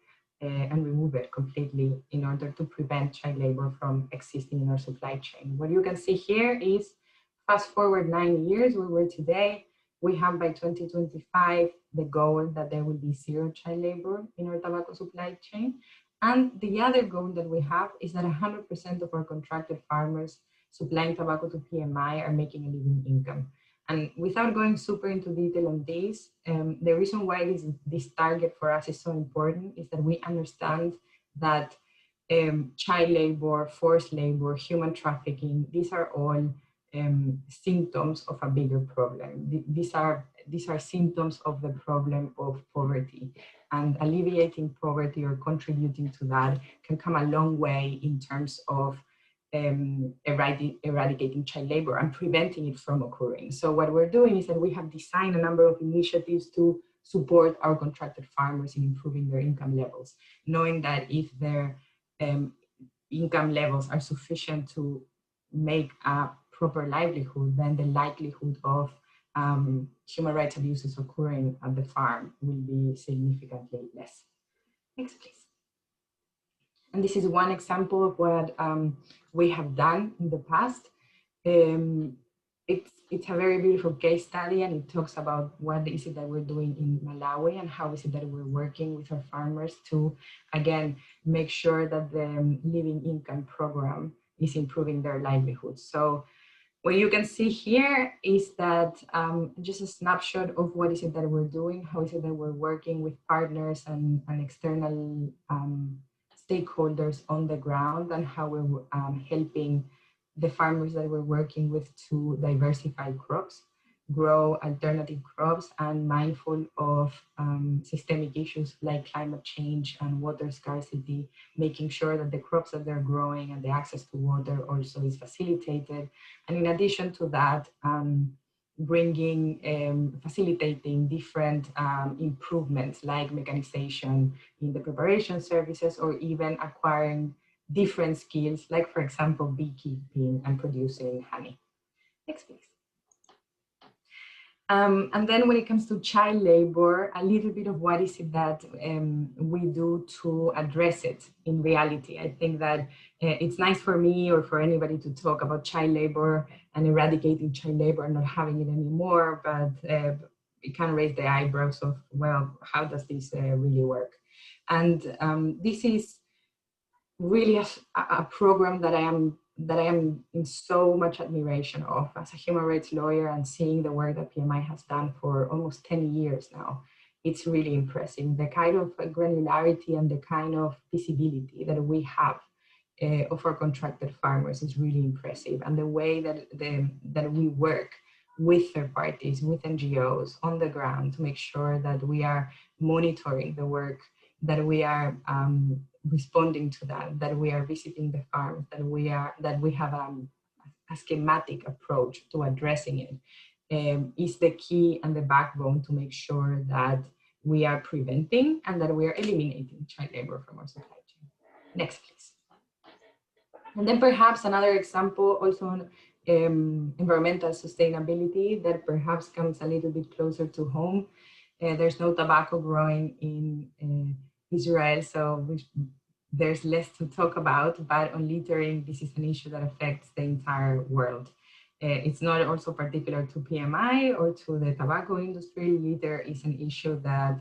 and remove it completely in order to prevent child labor from existing in our supply chain. What you can see here is fast forward 9 years where we're today. We have by 2025 the goal that there will be zero child labor in our tobacco supply chain. And the other goal that we have is that 100% of our contracted farmers supplying tobacco to PMI are making a living income. And without going super into detail on this, the reason why this target for us is so important is that we understand that child labor, forced labor, human trafficking, these are all symptoms of a bigger problem. These are symptoms of the problem of poverty, and alleviating poverty or contributing to that can come a long way in terms of eradicating child labor and preventing it from occurring. So what we're doing is that we have designed a number of initiatives to support our contracted farmers in improving their income levels, knowing that if their income levels are sufficient to make a proper livelihood, then the likelihood of human rights abuses occurring at the farm will be significantly less. Next, please. And this is one example of what we have done in the past. It's a very beautiful case study, and it talks about what is it that we're doing in Malawi and how is it that we're working with our farmers to, again, make sure that the living income program is improving their livelihoods. So What you can see here is that just a snapshot of what is it that we're doing, how is it that we're working with partners and external stakeholders on the ground, and how we're helping the farmers that we're working with to diversify crops, grow alternative crops, and mindful of systemic issues like climate change and water scarcity, making sure that the crops that they're growing and the access to water also is facilitated. And in addition to that, facilitating different improvements like mechanization in the preparation services, or even acquiring different skills, like for example, beekeeping and producing honey. Next, please. And then when it comes to child labor, a little bit of what is it that we do to address it in reality. I think that it's nice for me or for anybody to talk about child labor and eradicating child labor and not having it anymore, but it can raise the eyebrows of, well, how does this really work? And this is really a program that I am in so much admiration of as a human rights lawyer, and seeing the work that PMI has done for almost 10 years now. It's really impressive. The kind of granularity and the kind of visibility that we have of our contracted farmers is really impressive. And the way that we work with third parties, with NGOs on the ground to make sure that we are monitoring the work, that we are responding to that we are visiting the farms, that we have a schematic approach to addressing it, is the key and the backbone to make sure that we are preventing and that we are eliminating child labor from our supply chain. Next, please. And then perhaps another example also on environmental sustainability that perhaps comes a little bit closer to home. There's no tobacco growing in Israel, so there's less to talk about, but on littering, this is an issue that affects the entire world. It's not also particular to PMI or to the tobacco industry. Litter is an issue that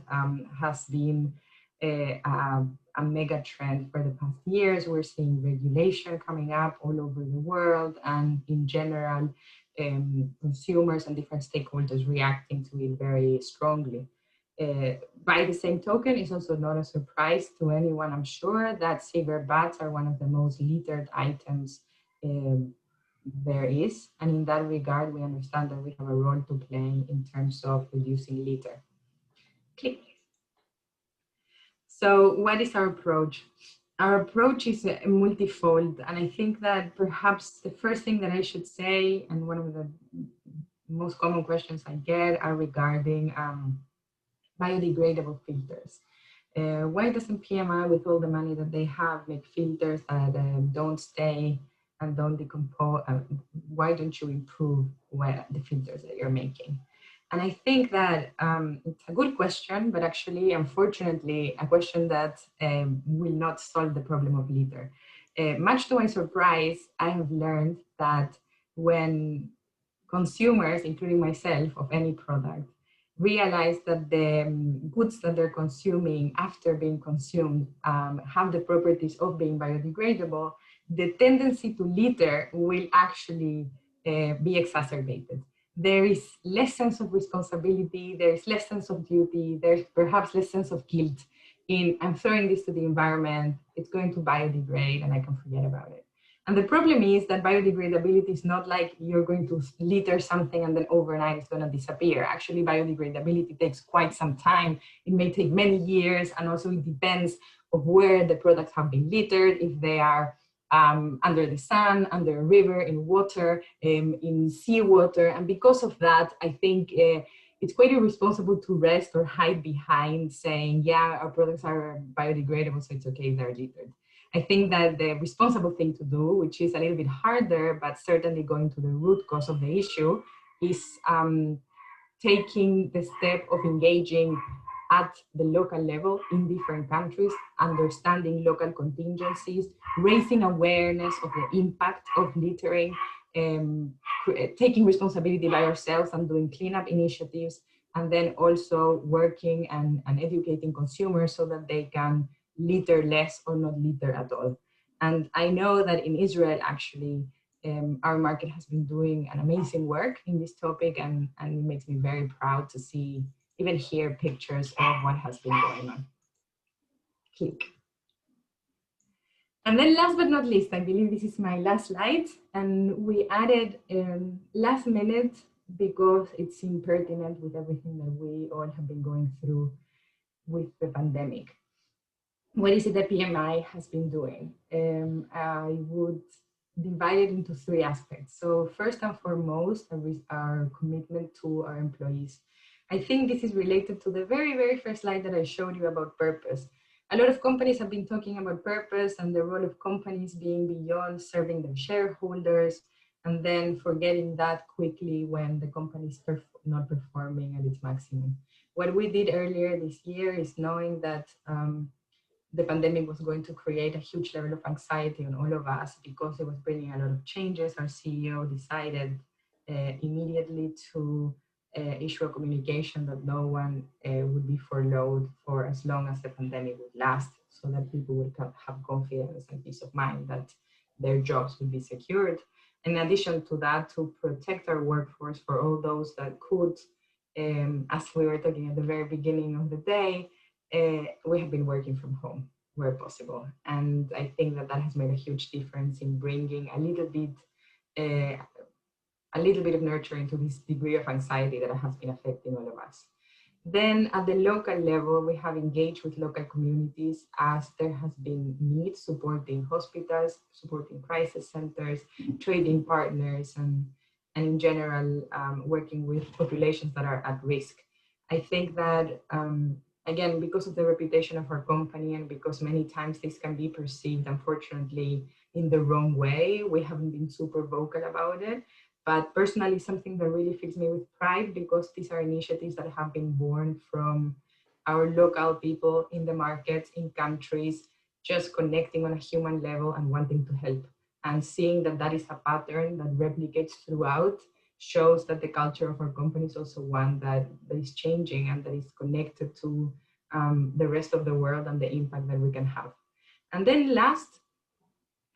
has been a mega trend for the past years. We're seeing regulation coming up all over the world, and in general, consumers and different stakeholders reacting to it very strongly. By the same token, it's also not a surprise to anyone, I'm sure, that cigarette butts are one of the most littered items there is. And in that regard, we understand that we have a role to play in terms of reducing litter. Click. So what is our approach? Our approach is multifold. And I think that perhaps the first thing that I should say, and one of the most common questions I get, are regarding biodegradable filters. Why doesn't PMI, with all the money that they have, make filters that don't stay and don't decompose? Why don't you improve the filters that you're making? And I think that it's a good question, but actually, unfortunately, a question that will not solve the problem of litter. Much to my surprise, I have learned that when consumers, including myself, of any product, realize that the goods that they're consuming after being consumed have the properties of being biodegradable, the tendency to litter will actually be exacerbated. There is less sense of responsibility, there's less sense of duty, there's perhaps less sense of guilt in, I'm throwing this to the environment, it's going to biodegrade and I can forget about it. And the problem is that biodegradability is not like you're going to litter something and then overnight it's going to disappear. Actually, biodegradability takes quite some time. It may take many years, and also it depends of where the products have been littered, if they are under the sun, under a river, in water, in seawater. And because of that, I think it's quite irresponsible to rest or hide behind saying, yeah, our products are biodegradable, so it's okay if they're littered. I think that the responsible thing to do, which is a little bit harder, but certainly going to the root cause of the issue, is taking the step of engaging at the local level in different countries, understanding local contingencies, raising awareness of the impact of littering, taking responsibility by ourselves and doing cleanup initiatives, and then also working and educating consumers so that they can litter less or not litter at all. And I know that in Israel, actually, our market has been doing an amazing work in this topic, and it makes me very proud to see, even hear pictures of what has been going on. Click. And then last but not least, I believe this is my last slide, and we added last minute because it seemed pertinent with everything that we all have been going through with the pandemic. What is it that PMI has been doing? I would divide it into three aspects. So first and foremost, our commitment to our employees. I think this is related to the very, very first slide that I showed you about purpose. A lot of companies have been talking about purpose and the role of companies being beyond serving their shareholders, and then forgetting that quickly when the company is not performing at its maximum. What we did earlier this year is knowing that the pandemic was going to create a huge level of anxiety on all of us because it was bringing a lot of changes. Our CEO decided immediately to issue a communication that no one would be furloughed for as long as the pandemic would last, so that people would have confidence and peace of mind that their jobs would be secured. In addition to that, to protect our workforce for all those that could, as we were talking at the very beginning of the day, we have been working from home where possible. And I think that that has made a huge difference in bringing a little bit of nurture into this degree of anxiety that has been affecting all of us. Then at the local level, we have engaged with local communities as there has been needs supporting hospitals, supporting crisis centers, trading partners, and in general, working with populations that are at risk. I think that, again, because of the reputation of our company and because many times this can be perceived, unfortunately, in the wrong way, we haven't been super vocal about it. But personally, something that really fills me with pride, because these are initiatives that have been born from our local people in the markets, in countries, just connecting on a human level and wanting to help. And seeing that that is a pattern that replicates throughout shows that the culture of our company is also one that is changing and that is connected to the rest of the world and the impact that we can have. And then last,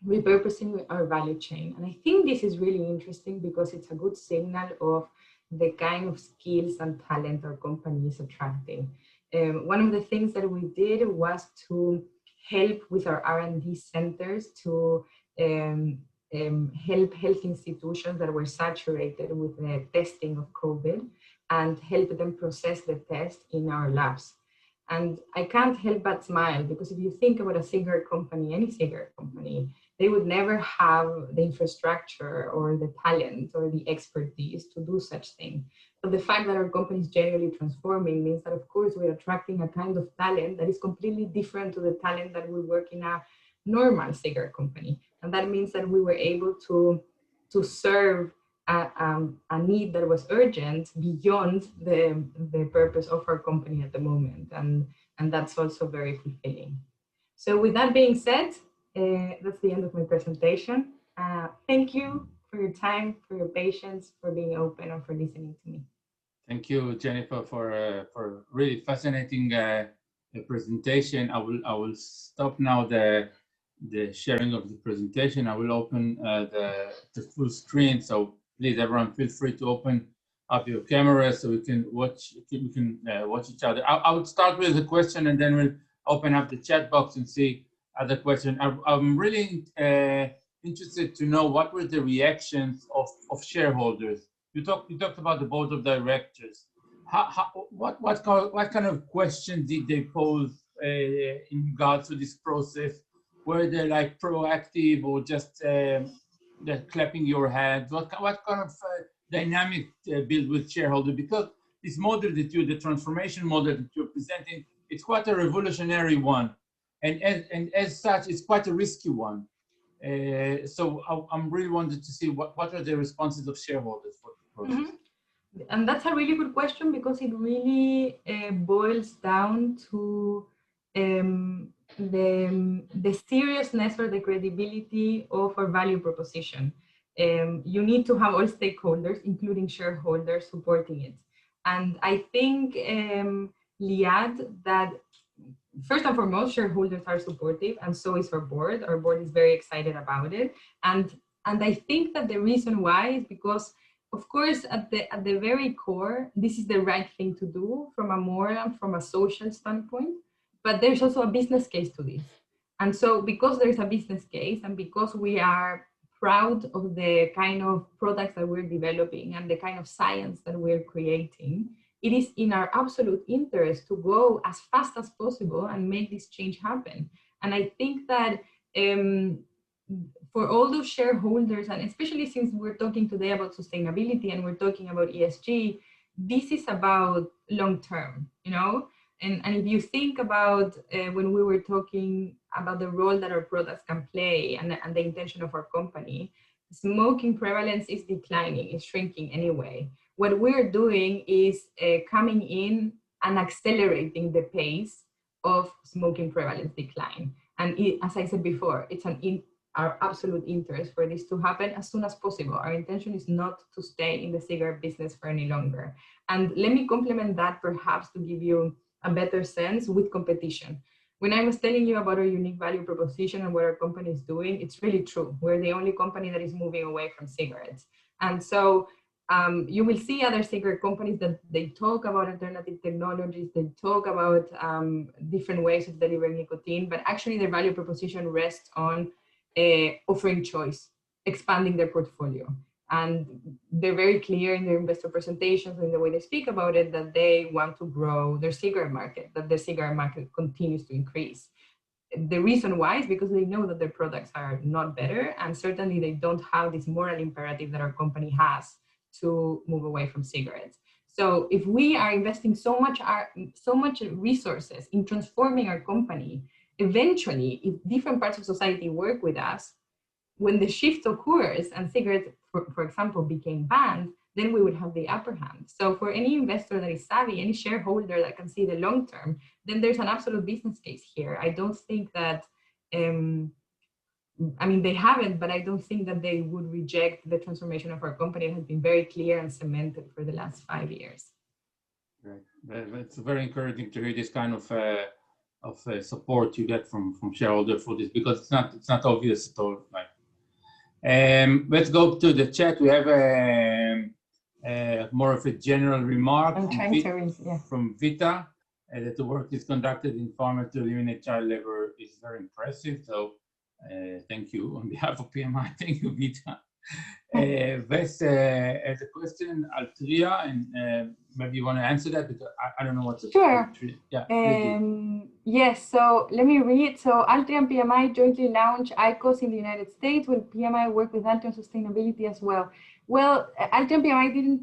repurposing our value chain. And I think this is really interesting because it's a good signal of the kind of skills and talent our company is attracting. One of the things that we did was to help with our R&D centers to help health institutions that were saturated with the testing of COVID and help them process the test in our labs. And I can't help but smile, because if you think about a cigarette company, any cigarette company, they would never have the infrastructure or the talent or the expertise to do such thing. But the fact that our company is generally transforming means that, of course, we're attracting a kind of talent that is completely different to the talent that would work in a normal cigarette company. And that means that we were able to serve a need that was urgent beyond the purpose of our company at the moment. And that's also very fulfilling. So with that being said, that's the end of my presentation. Thank you for your time, for your patience, for being open, and for listening to me. Thank you, Jennifer, for really fascinating presentation. I will stop now the sharing of the presentation. I will open the full screen. So please, everyone, feel free to open up your camera so we can watch each other. I would start with a question, and then we'll open up the chat box and see other questions. I'm really interested to know what were the reactions of shareholders. You talked about the board of directors. What kind of questions did they pose in regards to this process? Were they like proactive or just clapping your hands? What kind of dynamic built with shareholders? Because this model the transformation model that you're presenting, it's quite a revolutionary one, and as such, it's quite a risky one. So I'm really wanted to see what are the responses of shareholders for the process. Mm-hmm. And that's a really good question, because it really boils down to the seriousness or the credibility of our value proposition. You need to have all stakeholders, including shareholders, supporting it. And I think, Liad, that first and foremost, shareholders are supportive, and so is our board. Our board is very excited about it. And And I think that the reason why is because, of course, at the very core, this is the right thing to do from a moral and from a social standpoint, but there's also a business case to this. And so because there's a business case and because we are proud of the kind of products that we're developing and the kind of science that we're creating, it is in our absolute interest to go as fast as possible and make this change happen. And I think that for all those shareholders, and especially since we're talking today about sustainability and we're talking about ESG, this is about long-term, you know? And if you think about when we were talking about the role that our products can play and the intention of our company, smoking prevalence is declining, it's shrinking anyway. What we're doing is coming in and accelerating the pace of smoking prevalence decline. And as I said before, it's our absolute interest for this to happen as soon as possible. Our intention is not to stay in the cigarette business for any longer. And let me complement that perhaps to give you a better sense with competition. When I was telling you about our unique value proposition and what our company is doing, it's really true. We're the only company that is moving away from cigarettes. And so you will see other cigarette companies that they talk about alternative technologies, they talk about different ways of delivering nicotine, but actually their value proposition rests on offering choice, expanding their portfolio. And they're very clear in their investor presentations and the way they speak about it that they want to grow their cigarette market, that the cigarette market continues to increase. The reason why is because they know that their products are not better, and certainly they don't have this moral imperative that our company has to move away from cigarettes. So if we are investing so much resources in transforming our company, eventually, if different parts of society work with us, when the shift occurs and cigarettes, for example, became banned, then we would have the upper hand. So for any investor that is savvy, any shareholder that can see the long term, then there's an absolute business case here. I don't think that, I mean, they haven't, but I don't think that they would reject the transformation of our company. It has been very clear and cemented for the last 5 years. Right. It's very encouraging to hear this kind of support you get from shareholders for this, because it's not obvious at all. Like, let's go to the chat. We have more of a general remark from Vita that the work is conducted in pharma to eliminate child labor is very impressive. So thank you on behalf of PMI. Thank you, Vita. Wes has a question, Altria, and maybe you want to answer that because I don't know what to. Sure. Yeah. Yes. So let me read. So Altria and PMI jointly launched IQOS in the United States. Will PMI work with Altria on sustainability as well? Well, Altria and PMI didn't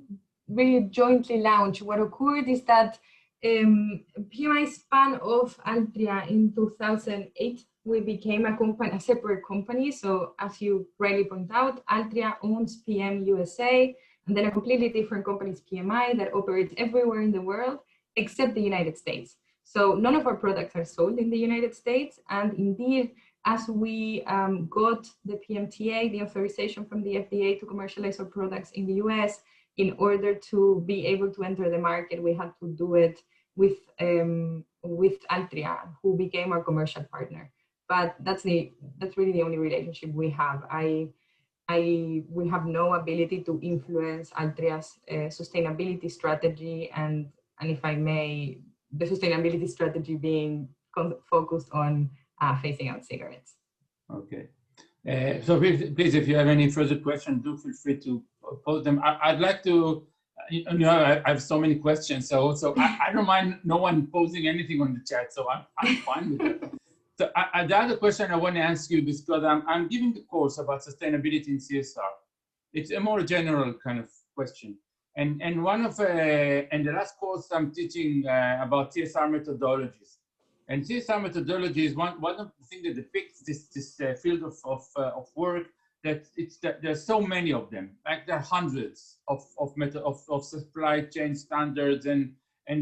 really jointly launch. What occurred is that PMI spun off Altria in 2008. We became a separate company. So as you rightly point out, Altria owns PM USA, and then a completely different company is PMI that operates everywhere in the world except the United States. So none of our products are sold in the United States. And indeed, as we got the PMTA, the authorization from the FDA to commercialize our products in the US, in order to be able to enter the market, we had to do it with Altria, who became our commercial partner. But that's really the only relationship we have. We have no ability to influence Altria's sustainability strategy, and if I may, the sustainability strategy being focused on phasing out cigarettes. Okay. So please, if you have any further questions, do feel free to pose them. I'd like to, I have so many questions, so I don't mind no one posing anything on the chat, so I'm fine with it. So the other question I want to ask you, because I'm giving the course about sustainability in CSR. It's a more general kind of question. And one of in the last course I'm teaching about CSR methodologies. And CSR methodology is one of the things that depicts this field of work, that there's so many of them. Like there are hundreds of supply chain standards and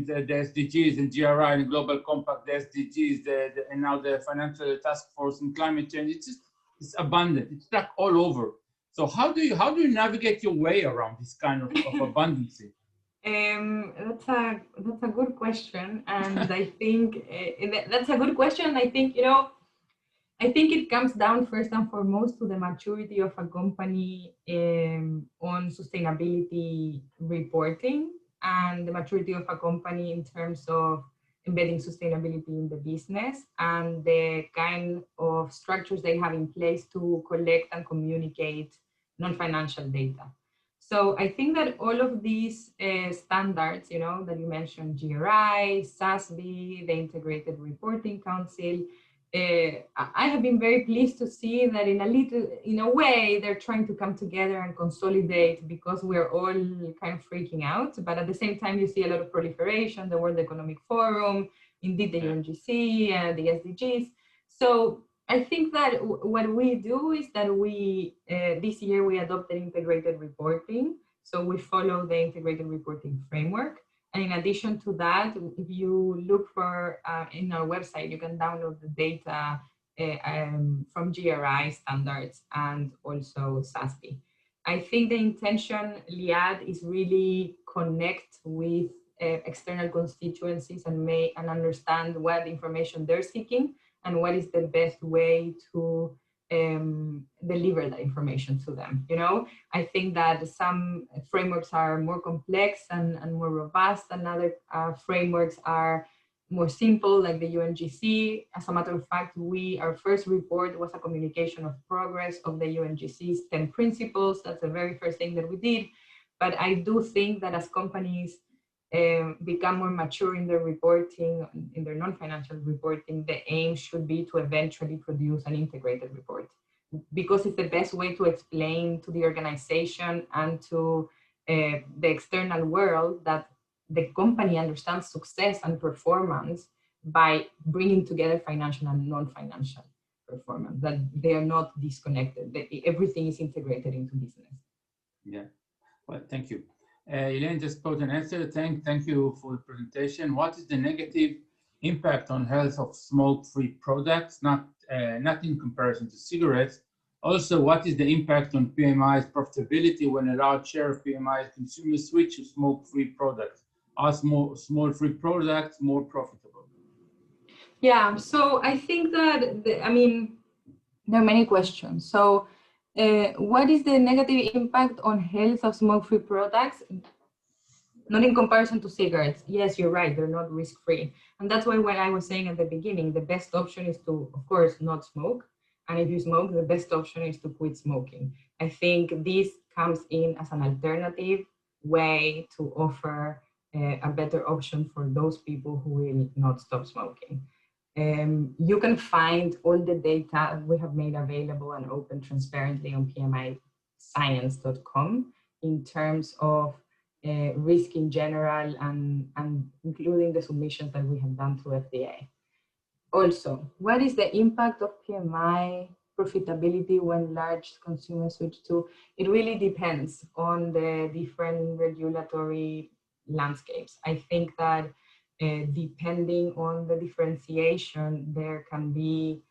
the SDGs and GRI and Global Compact, the SDGs, and now the Financial Task Force and climate change. It's abundant. It's like all over. So how do you navigate your way around this kind of abundancy? That's a good question, and I think that's a good question. I think, you know, I think it comes down first and foremost to the maturity of a company on sustainability reporting, and the maturity of a company in terms of embedding sustainability in the business, and the kind of structures they have in place to collect and communicate non-financial data. So I think that all of these standards, you know, that you mentioned, GRI, SASB, the Integrated Reporting Council, I have been very pleased to see that in a way, they're trying to come together and consolidate, because we're all kind of freaking out. But at the same time, you see a lot of proliferation, the World Economic Forum, indeed the UNGC, and the SDGs. So I think that what we do is that this year we adopted integrated reporting. So we follow the integrated reporting framework. And in addition to that, if you look for in our website, you can download the data from GRI standards and also SASB. I think the intention, Liad, is really connect with external constituencies and understand what information they're seeking and what is the best way to deliver that information to them. You know, I think that some frameworks are more complex and more robust, and other frameworks are more simple, like the UNGC. As a matter of fact, our first report was a communication of progress of the UNGC's 10 principles. That's the very first thing that we did. But I do think that as companies become more mature in their reporting, in their non-financial reporting, the aim should be to eventually produce an integrated report, because it's the best way to explain to the organization and to the external world that the company understands success and performance by bringing together financial and non-financial performance, that they are not disconnected, that everything is integrated into business. Yeah, well, thank you. Elaine just put an answer. Thank you for the presentation. What is the negative impact on health of smoke-free products, not in comparison to cigarettes? Also, what is the impact on PMI's profitability when a large share of PMI's consumers switch to smoke-free products? Are smoke-free products more profitable? Yeah, so I think that, there are many questions. So what is the negative impact on health of smoke-free products? Not in comparison to cigarettes. Yes, you're right, they're not risk-free. And that's why when I was saying at the beginning, the best option is to, of course, not smoke. And if you smoke, the best option is to quit smoking. I think this comes in as an alternative way to offer a better option for those people who will not stop smoking. You can find all the data we have made available and open transparently on pmiscience.com in terms of risk in general and including the submissions that we have done to FDA. Also, what is the impact of PMI profitability when large consumers switch to? It really depends on the different regulatory landscapes. I think that depending on the differentiation, there can be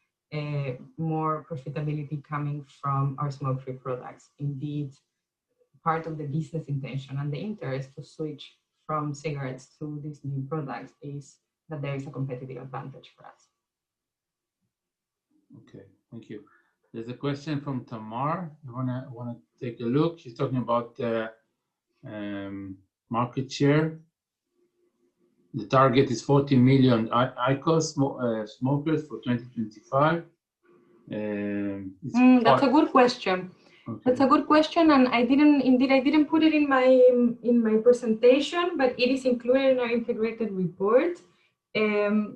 more profitability coming from our smoke-free products. Indeed, part of the business intention and the interest to switch from cigarettes to these new products is that there is a competitive advantage for us. Okay, thank you. There's a question from Tamar. I wanna take a look. She's talking about market share. The target is 40 million IQOS smokers for 2025. That's a good question. Okay. That's a good question, and I didn't put it in my presentation, but it is included in our integrated report.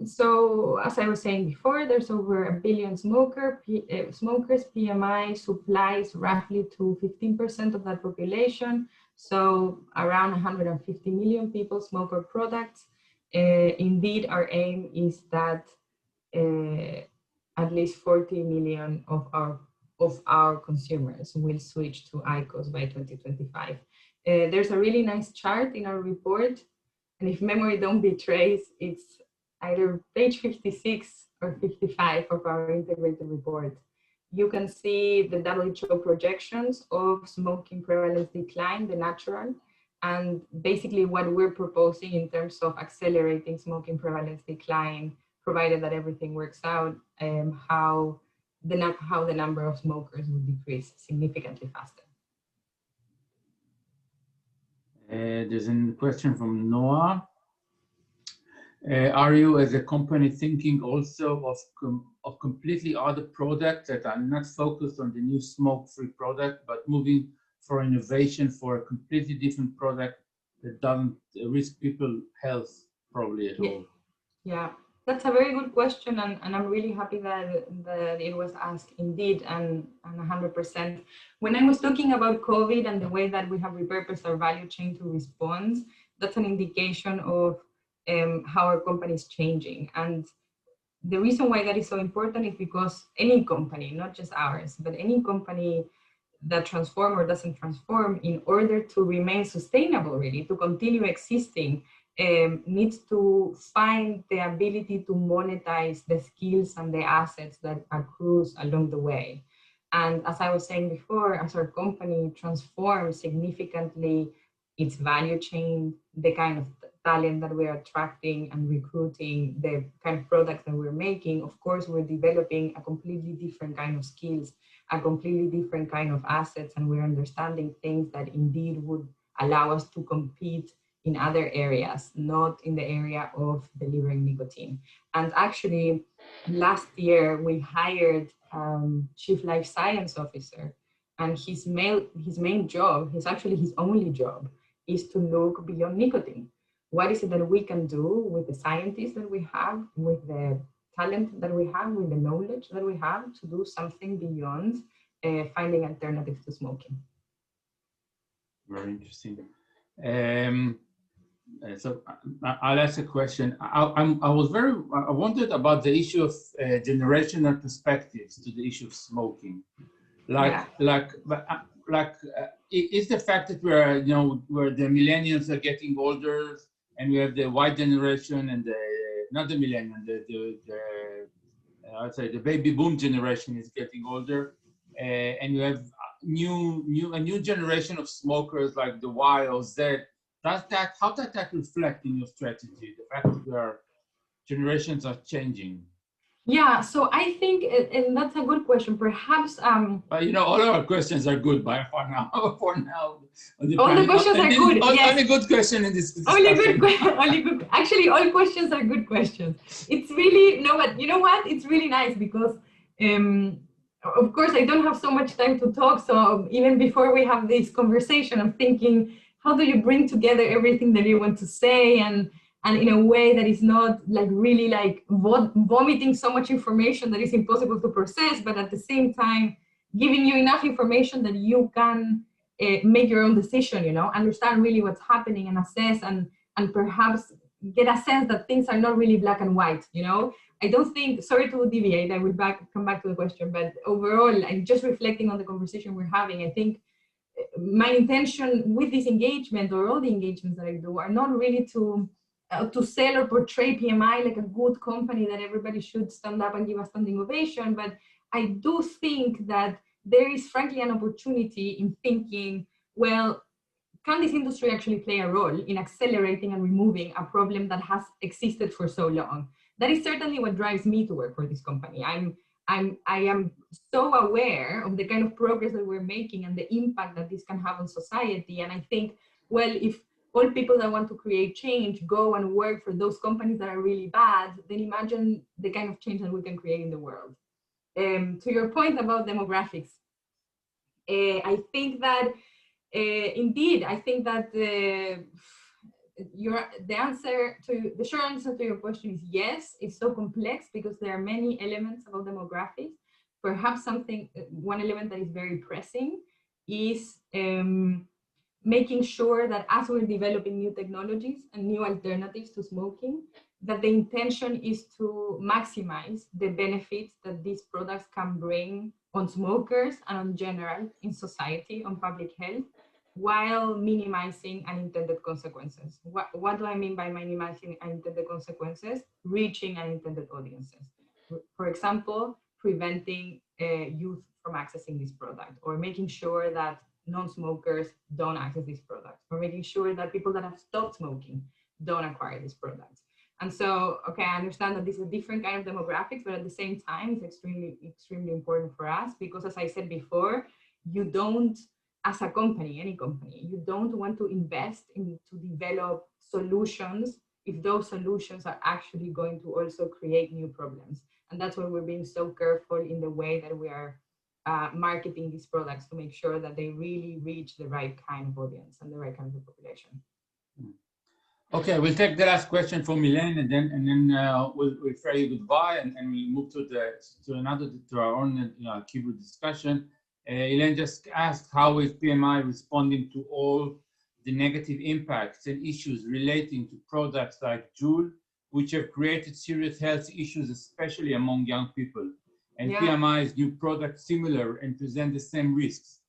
So as I was saying before, there's over 1 billion smokers. PMI supplies roughly to 15% of that population. So around 150 million people smoke our products. Indeed, our aim is that at least 40 million of our consumers will switch to IQOS by 2025. There's a really nice chart in our report, and if memory don't betrays, it's either page 56 or 55 of our integrated report. You can see the WHO projections of smoking prevalence decline, the natural, and basically what we're proposing in terms of accelerating smoking prevalence decline, provided that everything works out, how how the number of smokers would decrease significantly faster. There's a question from Noah. Are you as a company thinking also of completely other products that are not focused on the new smoke-free product, but moving for innovation for a completely different product that doesn't risk people's health probably at all? Yeah, that's a very good question, and I'm really happy that it was asked indeed, and 100%. When I was talking about COVID and the way that we have repurposed our value chain to respond, that's an indication of how our company is changing. And the reason why that is so important is because any company, not just ours, but any company that transform or doesn't transform, in order to remain sustainable, really, to continue existing, needs to find the ability to monetize the skills and the assets that accrues along the way. And as I was saying before, as our company transforms significantly its value chain, the kind of talent that we're attracting and recruiting, the kind of products that we're making, of course, we're developing a completely different kind of skills, a completely different kind of assets, and we're understanding things that indeed would allow us to compete in other areas, not in the area of delivering nicotine. And actually, last year, we hired Chief Life Science Officer, and his main job, actually his only job, is to look beyond nicotine. What is it that we can do with the scientists that we have, with the talent that we have, with the knowledge that we have, to do something beyond finding alternatives to smoking? Very interesting. So I'll ask a question. I wondered about the issue of generational perspectives to the issue of smoking. Is the fact that where the millennials are getting older, and we have the Y generation and not the millennial, I'd say the baby boom generation is getting older, and you have a new generation of smokers like the Y or Z. How does that reflect in your strategy? The fact that generations are changing. Yeah, so I think, and that's a good question. Perhaps all our questions are good for now. All the questions are good. Yes. Only good question in this discussion. Only good. Actually, all questions are good questions. It's really you know what? It's really nice because, of course, I don't have so much time to talk. So even before we have this conversation, I'm thinking, how do you bring together everything that you want to say, and in a way that is not really vomiting so much information that is impossible to process, but at the same time giving you enough information that you can make your own decision, understand really what's happening and assess and perhaps get a sense that things are not really black and white, I don't think, sorry to deviate, I will come back to the question, but overall, I'm just reflecting on the conversation we're having. I think my intention with this engagement, or all the engagements that I do, are not really to sell or portray PMI like a good company that everybody should stand up and give a standing ovation. But I do think that there is frankly an opportunity in thinking, well, can this industry actually play a role in accelerating and removing a problem that has existed for so long? That is certainly what drives me to work for this company. I am so aware of the kind of progress that we're making and the impact that this can have on society. And I think, well, if all people that want to create change go and work for those companies that are really bad, then imagine the kind of change that we can create in the world. To your point about demographics, I think that indeed, I think that the short answer to your question is yes. It's so complex because there are many elements about demographics. Perhaps one element that is very pressing is making sure that as we're developing new technologies and new alternatives to smoking, that the intention is to maximize the benefits that these products can bring on smokers and on general in society, on public health, while minimizing unintended consequences. What do I mean by minimizing unintended consequences? Reaching unintended audiences. For example, preventing youth from accessing this product, or making sure that non-smokers don't access these products, or making sure that people that have stopped smoking don't acquire these products. And so, okay, I understand that this is a different kind of demographics, but at the same time, it's extremely important for us because, as I said before, you don't, as a company, any company, you don't want to invest to develop solutions if those solutions are actually going to also create new problems. And that's why we're being so careful in the way that we are marketing these products to make sure that they really reach the right kind of audience and the right kind of population. Okay, we'll take the last question from Elaine, and then we'll say you goodbye, and we'll move to our own keyboard discussion. Elaine just asked, how is PMI responding to all the negative impacts and issues relating to products like Joule, which have created serious health issues, especially among young people? And yeah. PMI's new product similar and present the same risks.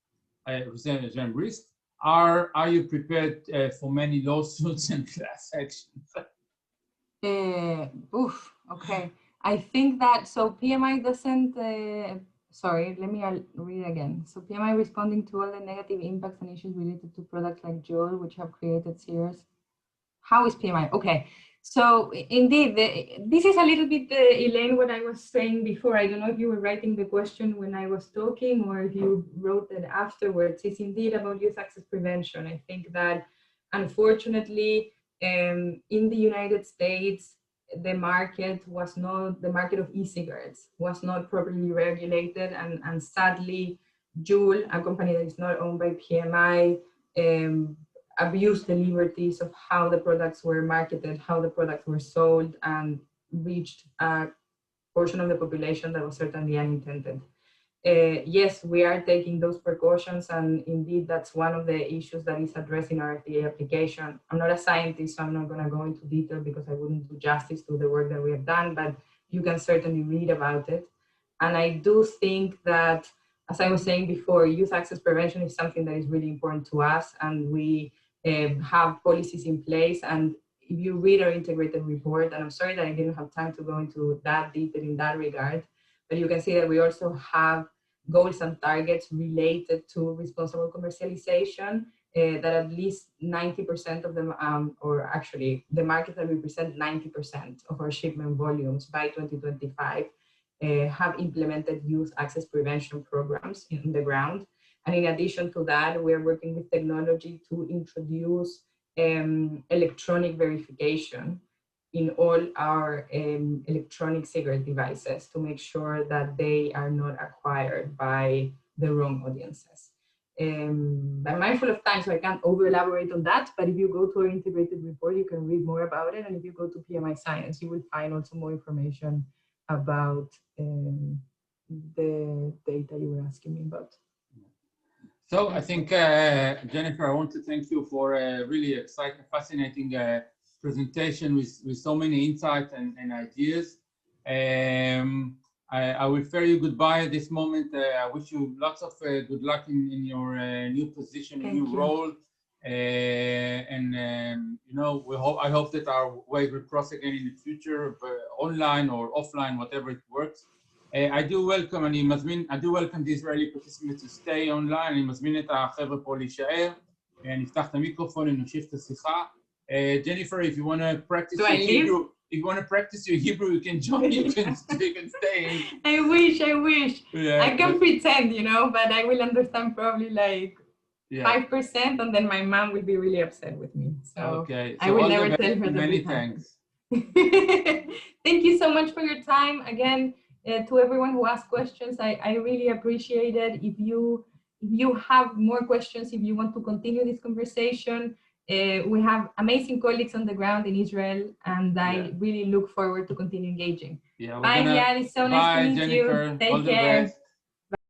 Are you prepared for many lawsuits and class actions? Okay. I think that, so PMI doesn't, sorry, let me read again. So PMI responding to all the negative impacts and issues related to products like Joule, which have created serious. How is PMI? Okay. So indeed, this is a little bit, Elaine, what I was saying before. I don't know if you were writing the question when I was talking or if you wrote it afterwards. It's indeed about youth access prevention. I think that, unfortunately, in the United States, the market of e-cigarettes was not properly regulated, and sadly, Juul, a company that is not owned by PMI, abused the liberties of how the products were marketed, how the products were sold, and reached a portion of the population that was certainly unintended. Yes, we are taking those precautions, and indeed that's one of the issues that is addressed in our FDA application. I'm not a scientist, so I'm not going to go into detail because I wouldn't do justice to the work that we have done, but you can certainly read about it. And I do think that, as I was saying before, youth access prevention is something that is really important to us, and we have policies in place. And if you read our integrated report, and I'm sorry that I didn't have time to go into that detail in that regard, but you can see that we also have goals and targets related to responsible commercialization, that at least 90% of them, or actually the markets that represent 90% of our shipment volumes by 2025, have implemented youth access prevention programs in the ground. And in addition to that, we're working with technology to introduce electronic verification in all our electronic cigarette devices to make sure that they are not acquired by the wrong audiences. I'm mindful of time, so I can't over elaborate on that, but if you go to our integrated report, you can read more about it. And if you go to PMI Science, you will find also more information about the data you were asking me about. So I think, Jennifer, I want to thank you for a really exciting, fascinating presentation with so many insights and ideas. I will fare you goodbye at this moment. I wish you lots of good luck in your new position, new role. You know, I hope that our ways will cross again in the future, online or offline, whatever it works. I do welcome the Israeli participants to stay online. אני מזמין את החבר'ה פה להישאר. נפתח את המיקרופון, נמשיך את השיחה. Jennifer, if you want to practice your Hebrew, you can join. You can stay. I wish. Yeah, I can pretend, you know, but I will understand probably like 5%, and then my mom will be really upset with me. So okay. I will never tell her. Many thanks. Thank you so much for your time. Again, to everyone who asked questions, I really appreciate it. If you have more questions, if you want to continue this conversation, we have amazing colleagues on the ground in Israel, and I really look forward to continue engaging. Bye, Lian. It's so nice to meet Jennifer. you. Take care.